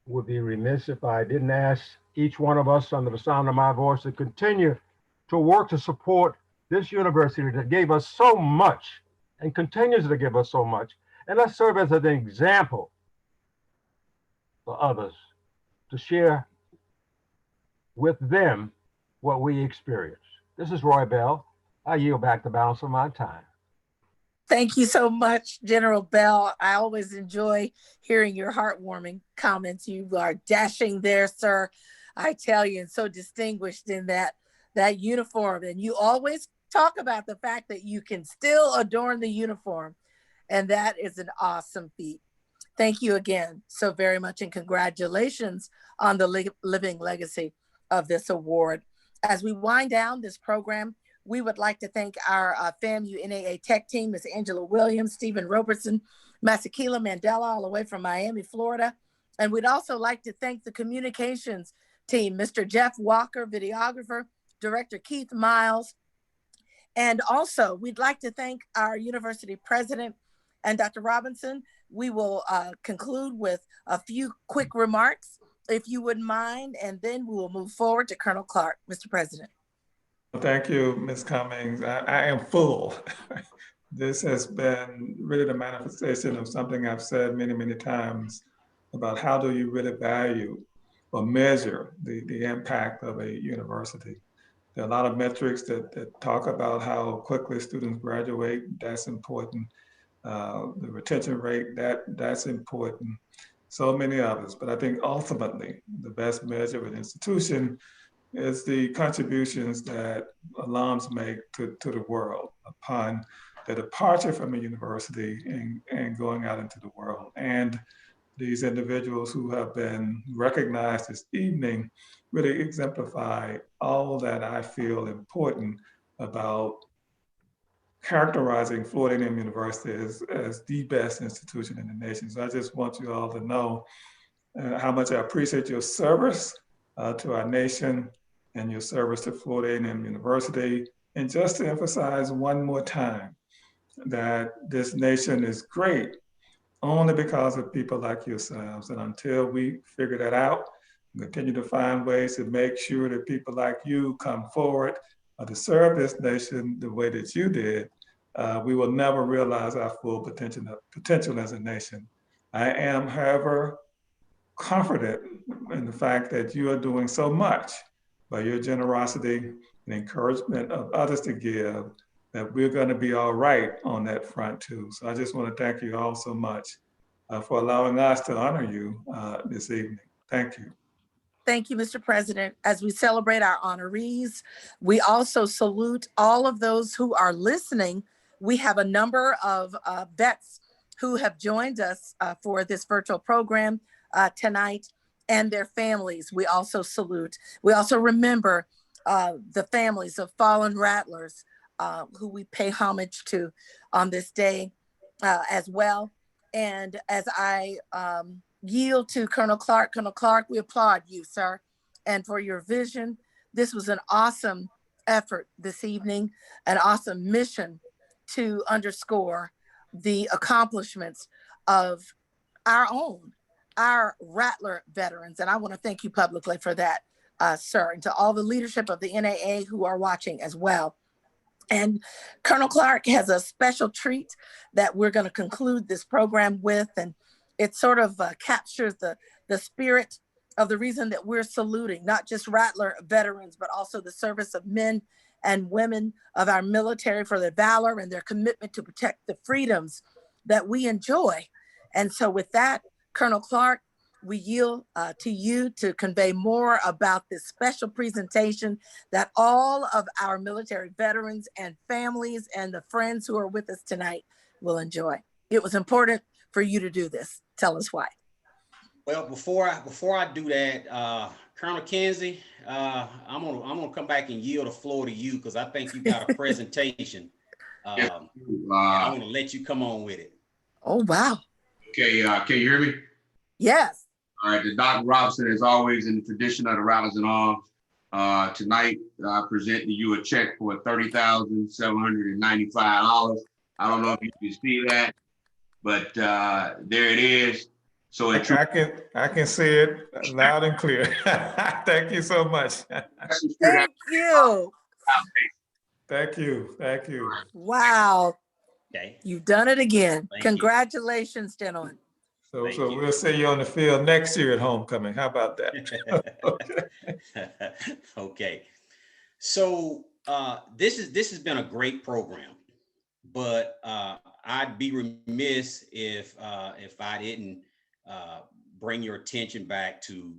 would be remiss if I didn't ask each one of us under the sound of my voice to continue to work to support this university that gave us so much and continues to give us so much. And let's serve as an example for others to share with them what we experience. This is Roy Bell. I yield back the balance of my time. Thank you so much, General Bell. I always enjoy hearing your heartwarming comments. You are dashing there, sir. I tell you, and so distinguished in that uniform. And you always talk about the fact that you can still adorn the uniform. And that is an awesome feat. Thank you again so very much. And congratulations on the living legacy of this award. As we wind down this program, we would like to thank our FAMU NAA tech team, Ms. Angela Williams, Stephen Robertson, Masakila Mandela, all the way from Miami, Florida. And we'd also like to thank the communications team, Mr. Jeff Walker, videographer, Director Keith Miles. And also, we'd like to thank our university president and Dr. Robinson. We will conclude with a few quick remarks, if you wouldn't mind, and then we will move forward to Colonel Clark, Mr. President. Thank you, Ms. Cummings. I am full. This has been really the manifestation of something I've said many, many times about how do you really value or measure the impact of a university. There are a lot of metrics that talk about how quickly students graduate. That's important. The retention rate, that's important. So many others. But I think ultimately, the best measure of an institution is the contributions that alums make to the world upon their departure from a university and going out into the world. And these individuals who have been recognized this evening really exemplify all that I feel important about characterizing Florida A&M University as the best institution in the nation. So I just want you all to know how much I appreciate your service to our nation and your service to Florida A&M University. And just to emphasize one more time that this nation is great only because of people like yourselves. And until we figure that out, continue to find ways to make sure that people like you come forward to serve this nation the way that you did, we will never realize our full potential as a nation. I am, however, confident in the fact that you are doing so much by your generosity and encouragement of others to give, that we're going to be all right on that front too. So I just want to thank you all so much for allowing us to honor you this evening. Thank you. Thank you, Mr. President. As we celebrate our honorees, we also salute all of those who are listening. We have a number of vets who have joined us for this virtual program tonight, and their families. We also salute. We also remember the families of fallen rattlers who we pay homage to on this day as well. And as I yield to Colonel Clark, we applaud you, sir, and for your vision. This was an awesome effort this evening, an awesome mission to underscore the accomplishments of our Rattler veterans. And I want to thank you publicly for that, sir, and to all the leadership of the NAA who are watching as well. And Colonel Clark has a special treat that we're going to conclude this program with. And it sort of captures the spirit of the reason that we're saluting, not just Rattler veterans, but also the service of men and women of our military for their valor and their commitment to protect the freedoms that we enjoy. And so with that, Colonel Clark, we yield to you to convey more about this special presentation that all of our military veterans and families and the friends who are with us tonight will enjoy. It was important for you to do this. Tell us why. Well, before I do that, Colonel Kinsey, I'm gonna come back and yield the floor to you because I think you got a presentation Yes. I want to let you come on with it. Oh, wow. Okay, can you hear me? Yes. All right, the Dr. Robinson, as always, in the tradition of the Rattlers and Arms, tonight I present to you a check for $30,795. I don't know if you can see that, but there it is. So I can see it loud and clear. Thank you so much. Thank you. Thank you. Thank you. Wow. Okay. You've done it again. Thank Congratulations, gentlemen. So we'll see you on the field next year at homecoming. How about that? Okay. So this has been a great program, but I'd be remiss if I didn't bring your attention back to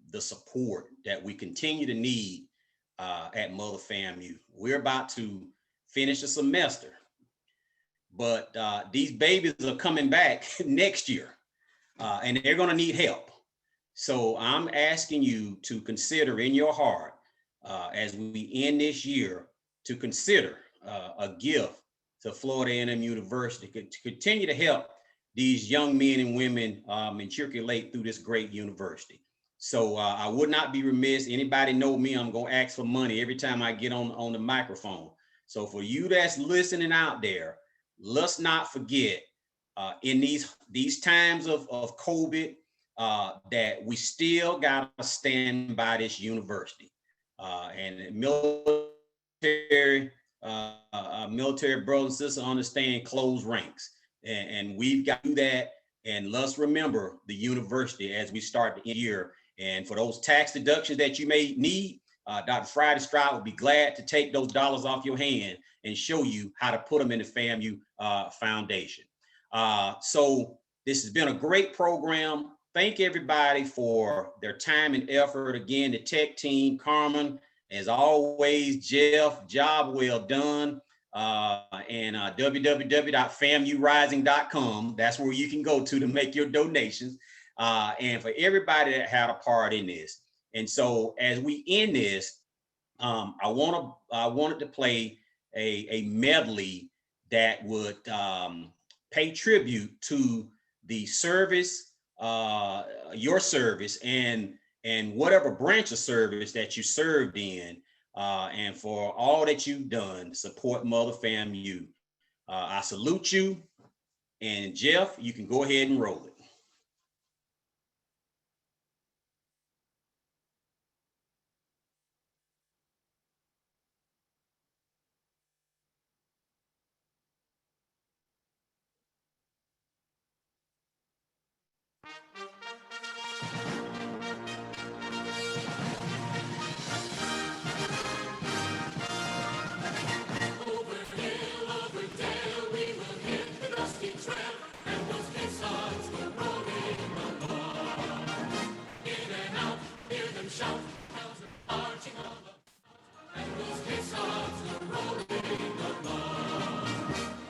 the support that we continue to need at Mother FAMU. We're about to finish a semester, but these babies are coming back next year, and they're going to need help. So I'm asking you to consider in your heart, as we end this year, to consider a gift to Florida A&M University to continue to help these young men and women matriculate through this great university. So I would not be remiss. Anybody know me, I'm going to ask for money every time I get on the microphone. So for you that's listening out there, let's not forget in these times of COVID, that we still got to stand by this university. And military brothers and sisters understand close ranks. And we've got to do that. And let's remember the university as we start the year. And for those tax deductions that you may need, Dr. Friday Stroud would be glad to take those dollars off your hand and show you how to put them in the FAMU Foundation. So this has been a great program. Thank everybody for their time and effort. Again, the tech team, Carmen, as always, Jeff, job well done. And www.famurising.com. That's where you can go to make your donations. And for everybody that had a part in this. And so as we end this, I wanted to play a medley that would pay tribute to the service, your service, and whatever branch of service that you served in, and for all that you've done to support Mother FAMU. I salute you. And Jeff, you can go ahead and roll it.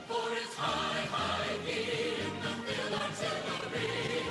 For it's high, high in the field artillery.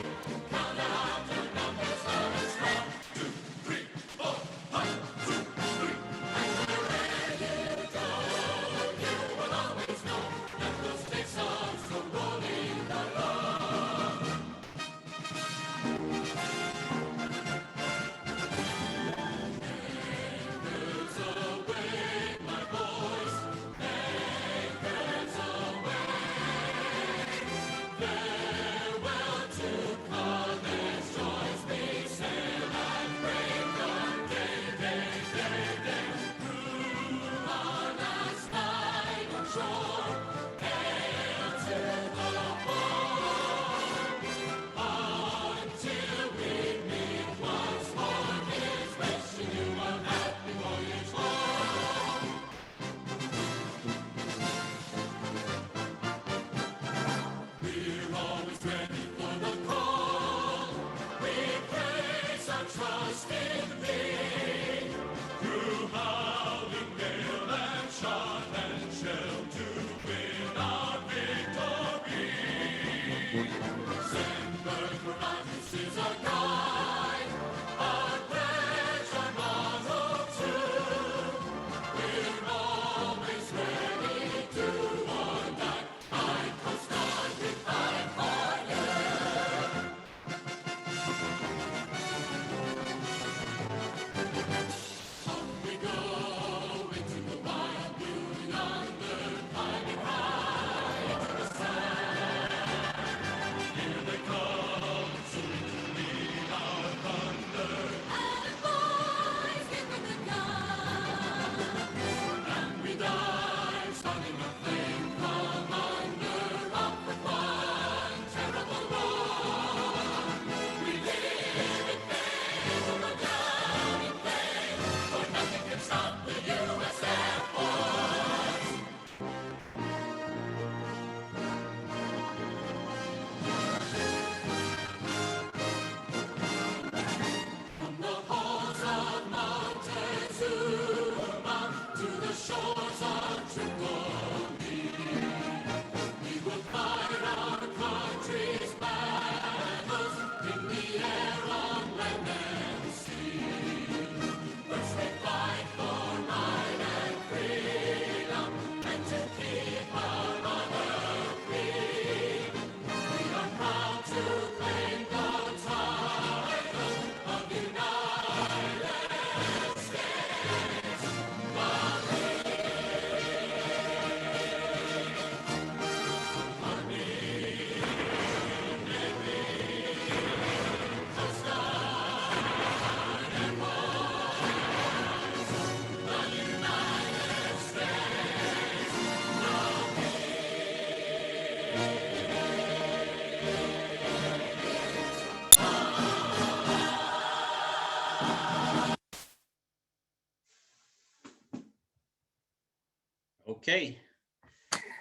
Okay.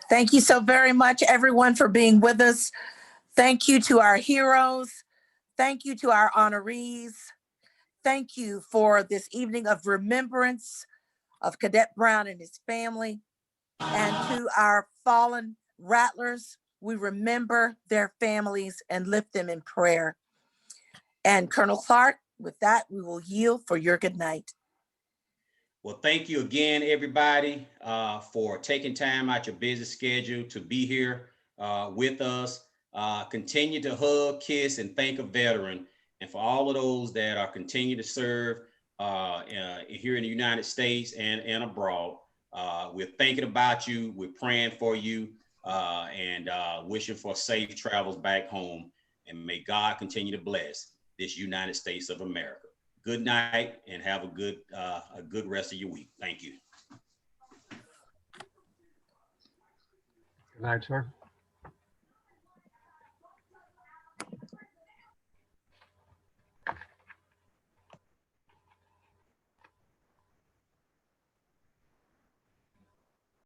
Thank you so very much, everyone, for being with us. Thank you to our heroes. Thank you to our honorees. Thank you for this evening of remembrance of Cadet Brown and his family. And to our fallen Rattlers, we remember their families and lift them in prayer. And Colonel Clark, with that, we will yield for your good night. Well, thank you again, everybody, for taking time out your busy schedule to be here with us. Continue to hug, kiss, and thank a veteran. And for all of those that are continue to serve here in the United States and abroad, we're thinking about you. We're praying for you and wishing for safe travels back home. And may God continue to bless this United States of America. Good night and have a good rest of your week. Thank you. Good night, sir.